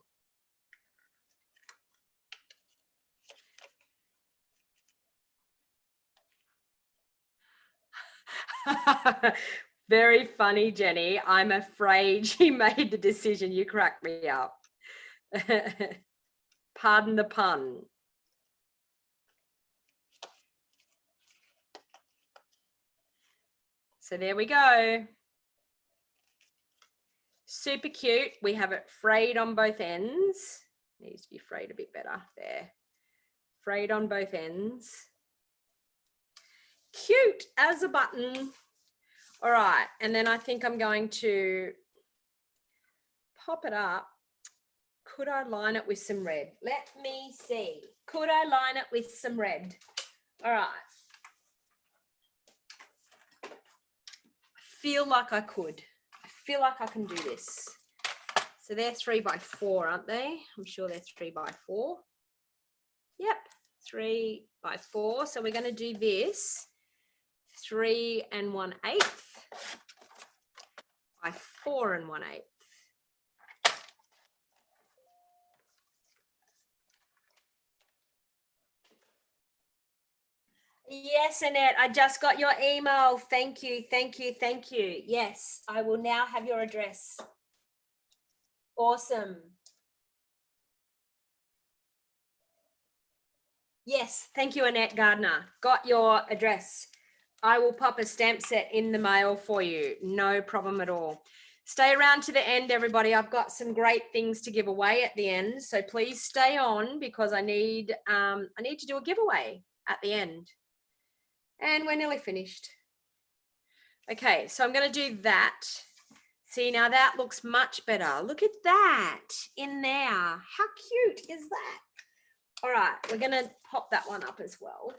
Very funny, Jenny. I'm afraid she made the decision. You cracked me up. Pardon the pun. So there we go. Super cute. We have it frayed on both ends. Needs to be frayed a bit better there. Frayed on both ends. Cute as a button. All right, and then I think I'm going to pop it up. Could I line it with some red? Let me see. Could I line it with some red? All right. I feel like I could. I feel like I can do this. So they're 3 by 4, aren't they? I'm sure they're 3 by 4. Yep, 3 by 4. So we're going to do this 3 1/8 by 4 1/8. Yes, Annette, I just got your email. Thank you, thank you, thank you. Yes, I will now have your address. Awesome. Yes, thank you, Annette Gardner. Got your address. I will pop a stamp set in the mail for you. No problem at all. Stay around to the end, everybody. I've got some great things to give away at the end. So please stay on because I need to do a giveaway at the end. And we're nearly finished. Okay, so I'm going to do that. See, now that looks much better. Look at that in there. How cute is that? All right, we're going to pop that one up as well.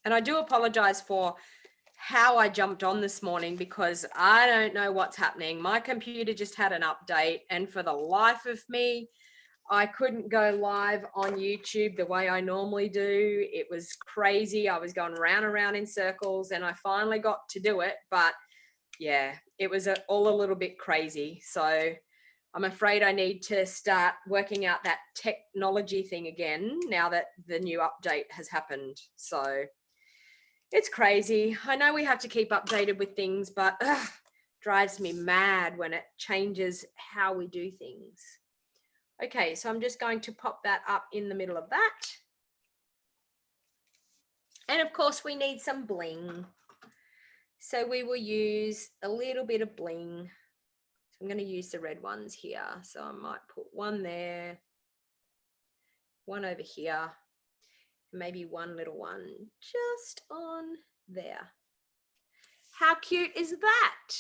And I do apologize for how I jumped on this morning because I don't know what's happening. My computer just had an update, and for the life of me, I couldn't go live on YouTube the way I normally do. It was crazy. I was going round and round in circles, and I finally got to do it. But yeah, it was all a little bit crazy. So I'm afraid I need to start working out that technology thing again now that the new update has happened. So it's crazy. I know we have to keep updated with things, but drives me mad when it changes how we do things. Okay, so I'm just going to pop that up in the middle of that. And of course, we need some bling. So we will use a little bit of bling. So I'm going to use the red ones here. So I might put one there, one over here, maybe one little one just on there. How cute is that?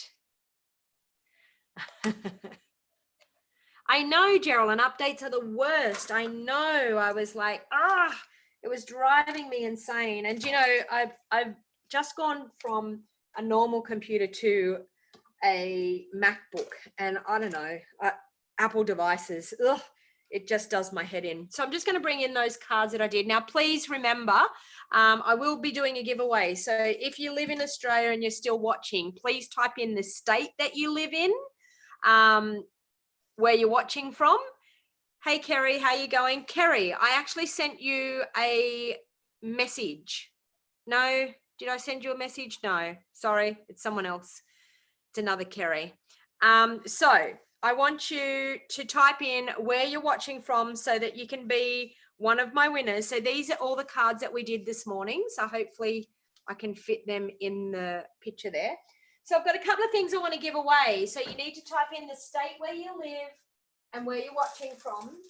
I know, Geraldine, updates are the worst. I know. I was like, it was driving me insane. And, you know, I've just gone from a normal computer to a MacBook, and I don't know, Apple devices. It just does my head in. So I'm just going to bring in those cards that I did. Now, please remember, I will be doing a giveaway. So if you live in Australia and you're still watching, please type in the state that you live in, where you're watching from. Hey, Kerry, how you going? Kerry, I actually sent you a message. No, did I send you a message? No, sorry, it's someone else. It's another Kerry. So I want you to type in where you're watching from so that you can be one of my winners. So these are all the cards that we did this morning. So hopefully I can fit them in the picture there. So I've got a couple of things I want to give away. So you need to type in the state where you live and where you're watching from.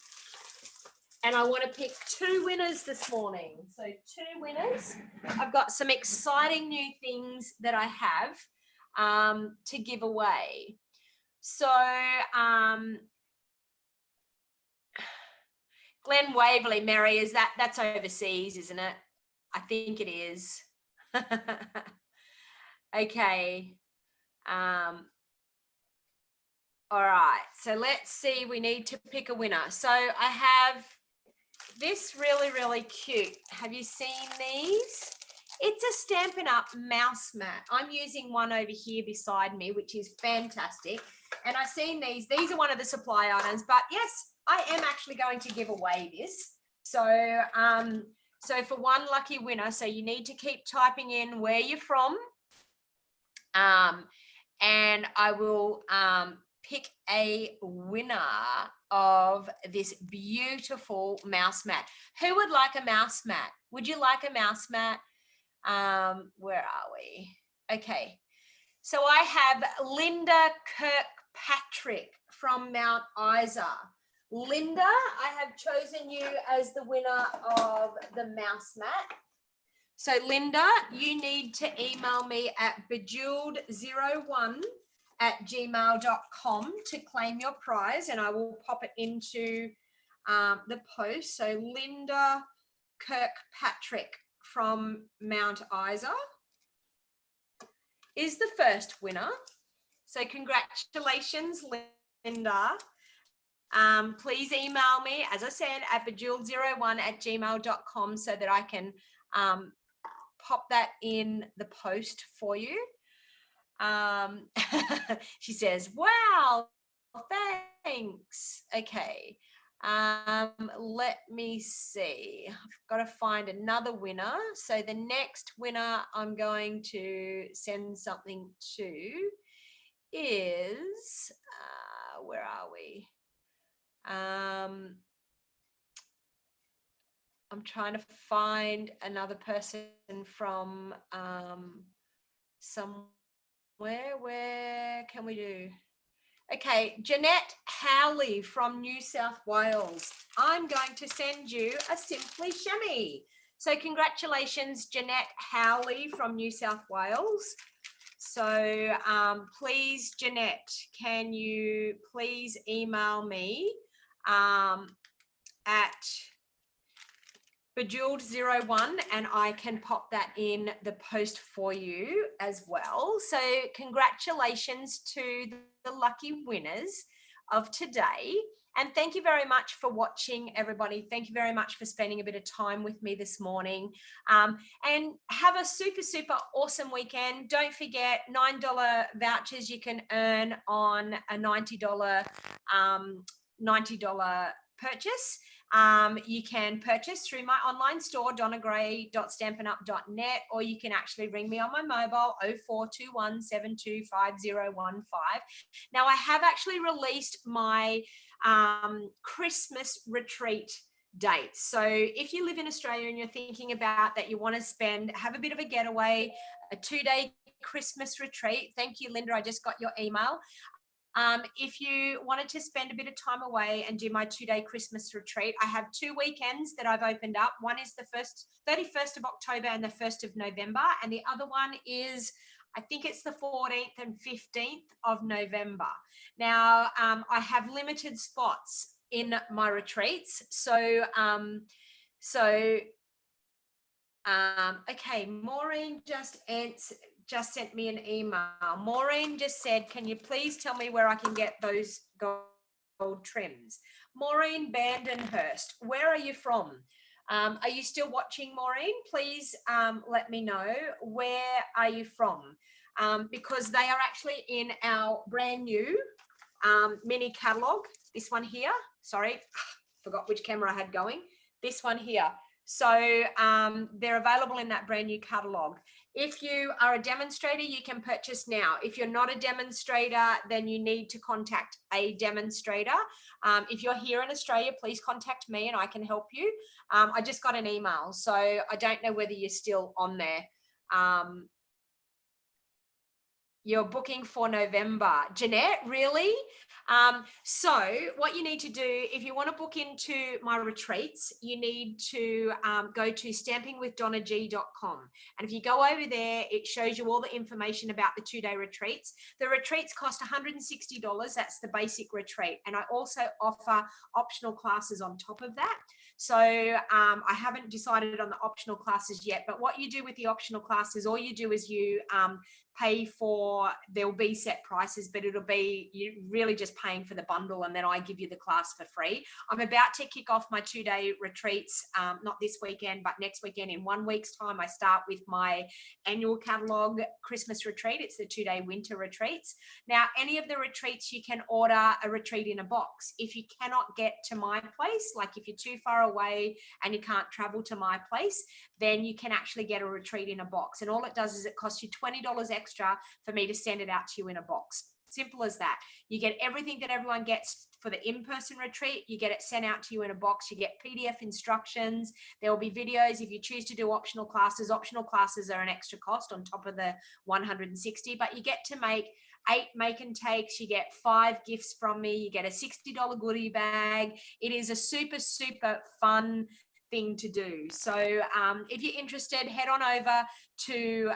And I want to pick 2 winners this morning. So 2 winners. I've got some exciting new things that I have to give away. So Glen Waverley, Mary, that's overseas, isn't it? I think it is. Okay. All right. So let's see. We need to pick a winner. So I have this really cute. Have you seen these? It's a Stampin' Up mouse mat. I'm using one over here beside me, which is fantastic. And I've seen these. These are one of the supply items, but yes, I am actually going to give away this. So, so for one lucky winner, so you need to keep typing in where you're from. And I will pick a winner of this beautiful mouse mat. Who would like a mouse mat? Would you like a mouse mat? Where are we? Okay. So I have Linda Kirkpatrick from Mount Isa. Linda, I have chosen you as the winner of the mouse mat. So Linda, you need to email me at bejeweled01@gmail.com to claim your prize, and I will pop it into the post. So Linda Kirkpatrick from Mount Isa is the first winner. So congratulations, Linda. Please email me, as I said, at bejeweled01@gmail.com so that I can pop that in the post for you. She says, wow, thanks. Okay. Let me see. I've got to find another winner. So the next winner I'm going to send something to is, where are we? I'm trying to find another person from somewhere. Where can we do? Okay, Jeanette Howley from New South Wales. I'm going to send you a Simply Chamois. So congratulations, Jeanette Howley from New South Wales. So please, Jeanette, can you please email me at Bejeweled01 and I can pop that in the post for you as well. So congratulations to the lucky winners of today. And thank you very much for watching, everybody. Thank you very much for spending a bit of time with me this morning. And have a super awesome weekend. Don't forget $9 vouchers you can earn on a $90 purchase. You can purchase through my online store, donnagray.stampinup.net, or you can actually ring me on my mobile, 0421725015. Now, I have actually released my Christmas retreat dates. So if you live in Australia and you're thinking about that, you want to have a bit of a getaway, a 2-day Christmas retreat. Thank you, Linda. I just got your email. If you wanted to spend a bit of time away and do my 2-day Christmas retreat, I have 2 weekends that I've opened up. One is the 31st of October and the 1st of November. And the other one is, I think it's the 14th and 15th of November. Now, I have limited spots in my retreats. So, okay, Maureen just sent me an email. Maureen just said, can you please tell me where I can get those gold trims? Maureen Bandenhurst, where are you from? Are you still watching, Maureen? Please let me know, where are you from? Because they are actually in our brand new mini catalog. This one here, sorry, forgot which camera I had going. This one here. So they're available in that brand new catalog. If you are a demonstrator, you can purchase now. If you're not a demonstrator, then you need to contact a demonstrator. If you're here in Australia, please contact me and I can help you. I just got an email, so I don't know whether you're still on there. You're booking for November. Jeanette, really? So what you need to do, if you want to book into my retreats, you need to go to stampingwithdonnag.com. And if you go over there, it shows you all the information about the 2-day retreats. The retreats cost $160. That's the basic retreat. And I also offer optional classes on top of that. So I haven't decided on the optional classes yet, but what you do with the optional classes, all you do is you pay for, there'll be set prices, but it'll be, you're really just paying for the bundle, and then I give you the class for free. I'm about to kick off my 2-day retreats, not this weekend, but next weekend. In 1 week's time, I start with my annual catalog Christmas retreat. It's the 2-day winter retreats. Now, any of the retreats, you can order a retreat in a box. If you cannot get to my place, like if you're too far away and you can't travel to my place, then you can actually get a retreat in a box. And all it does is it costs you $20 extra for me to send it out to you in a box. Simple as that. You get everything that everyone gets for the in-person retreat. You get it sent out to you in a box. You get PDF instructions. There will be videos. If you choose to do optional classes are an extra cost on top of the 160, but you get to make 8 make and takes. You get 5 gifts from me. You get a $60 goodie bag. It is a super, super fun thing to do. So if you're interested, head on over to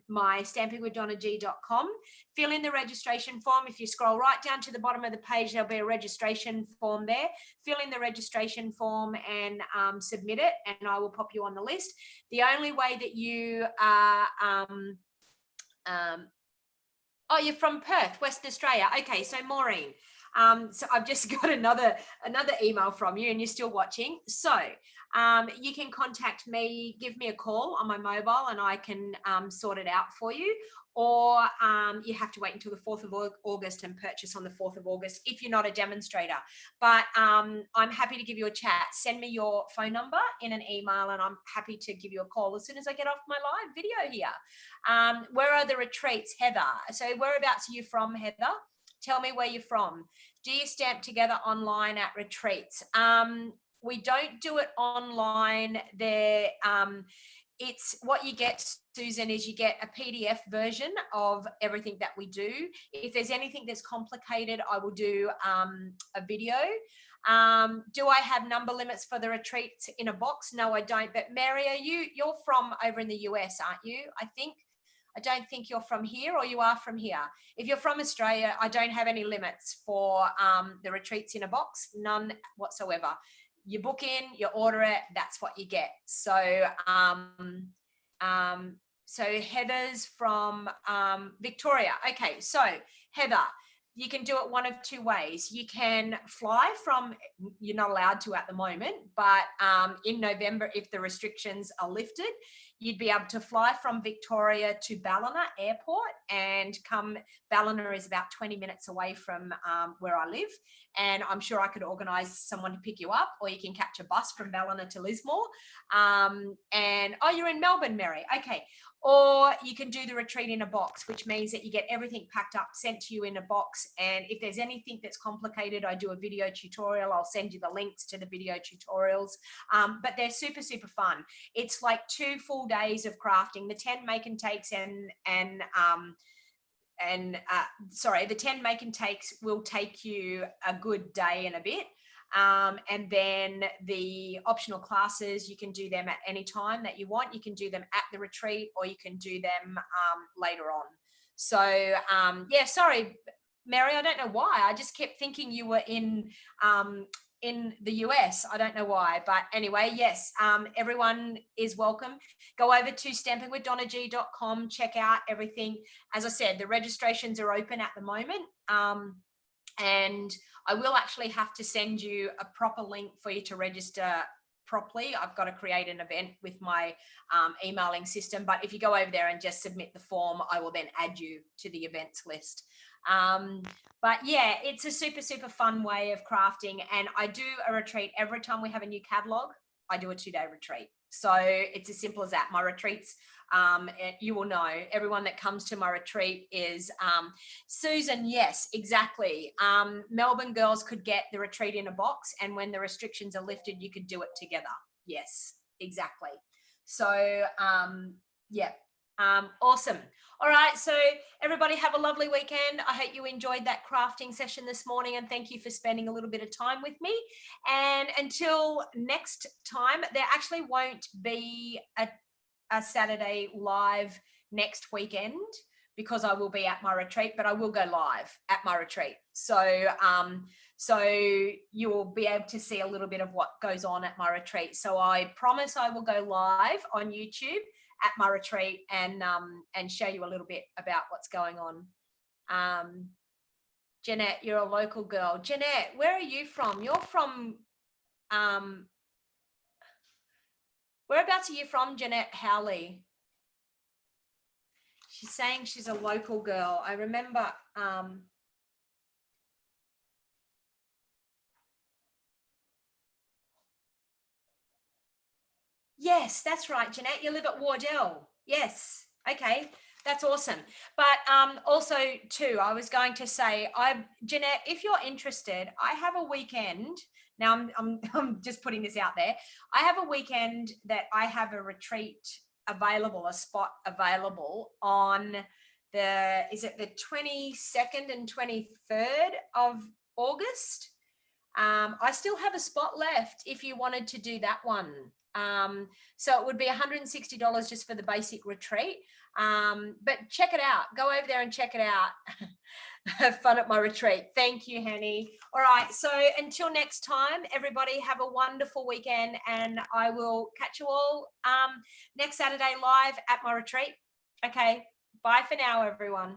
my stampingwithdonnag.com, fill in the registration form. If you scroll right down to the bottom of the page, there'll be a registration form there. Fill in the registration form and submit it, and I will pop you on the list. The only way that you are oh, you're from Perth, Western Australia. Okay, so Maureen, so I've just got another email from you, and you're still watching. So you can contact me, give me a call on my mobile, and I can sort it out for you. Or you have to wait until the 4th of August and purchase on the 4th of August if you're not a demonstrator. But I'm happy to give you a chat. Send me your phone number in an email, and I'm happy to give you a call as soon as I get off my live video here. Where are the retreats, Heather? So whereabouts are you from, Heather? Tell me where you're from. Do you stamp together online at retreats? We don't do it online there. It's what you get, Susan, is you get a PDF version of everything that we do. If there's anything that's complicated, I will do a video. Do I have number limits for the retreats in a box? No, I don't. But Mary, you're from over in the US, aren't you? I don't think you're from here, or you are from here. If you're from Australia, I don't have any limits for the retreats in a box, none whatsoever. You book in, you order it, that's what you get. So so Heather's from Victoria. Okay, so Heather, you can do it one of 2 ways. You can fly from, you're not allowed to at the moment, but in November, if the restrictions are lifted, you'd be able to fly from Victoria to Ballina Airport and come. Ballina is about 20 minutes away from where I live. And I'm sure I could organise someone to pick you up, or you can catch a bus from Ballina to Lismore. And, oh, you're in Melbourne, Mary. Okay. Or you can do the retreat in a box, which means that you get everything packed up, sent to you in a box. And if there's anything that's complicated, I do a video tutorial. I'll send you the links to the video tutorials. But they're super, super fun. It's like 2 full days of crafting. The 10 make and takes the 10 make and takes will take you a good day and a bit. And then the optional classes, you can do them at any time that you want. You can do them at the retreat, or you can do them later on. So yeah, sorry, Mary, I don't know why. I just kept thinking you were in the US. I don't know why, but anyway, yes, everyone is welcome. Go over to stampingwithdonnag.com, check out everything. As I said, the registrations are open at the moment. And I will actually have to send you a proper link for you to register properly. I've got to create an event with my emailing system, but if you go over there and just submit the form, I will then add you to the events list. But yeah, it's a super, super fun way of crafting. And I do a retreat every time we have a new catalog. I do a 2-day retreat. So it's as simple as that. My retreats, you will know, everyone that comes to my retreat is Susan. Yes, exactly. Melbourne girls could get the retreat in a box, and when the restrictions are lifted, you could do it together. Yes, exactly. So yeah. Awesome. All right, so everybody have a lovely weekend. I hope you enjoyed that crafting session this morning, and thank you for spending a little bit of time with me. And until next time, there actually won't be a Saturday live next weekend because I will be at my retreat, but I will go live at my retreat. So so you will be able to see a little bit of what goes on at my retreat. So I promise I will go live on YouTube at my retreat and show you a little bit about what's going on. Jeanette, you're a local girl. Jeanette, where are you from? You're from, whereabouts are you from, Jeanette Howley? She's saying she's a local girl. I remember, yes, that's right, Jeanette. You live at Wardell. Yes. Okay. That's awesome. But also too, I was going to say, Jeanette, if you're interested, I have a weekend. Now I'm just putting this out there. I have a weekend that I have a retreat available, a spot available on is it the 22nd and 23rd of August? I still have a spot left if you wanted to do that one. So it would be $160 just for the basic retreat. But check it out. Go over there and check it out. Have fun at my retreat. Thank you, Henny. All right. So until next time, everybody have a wonderful weekend, and I will catch you all next Saturday live at my retreat. Okay. Bye for now, everyone.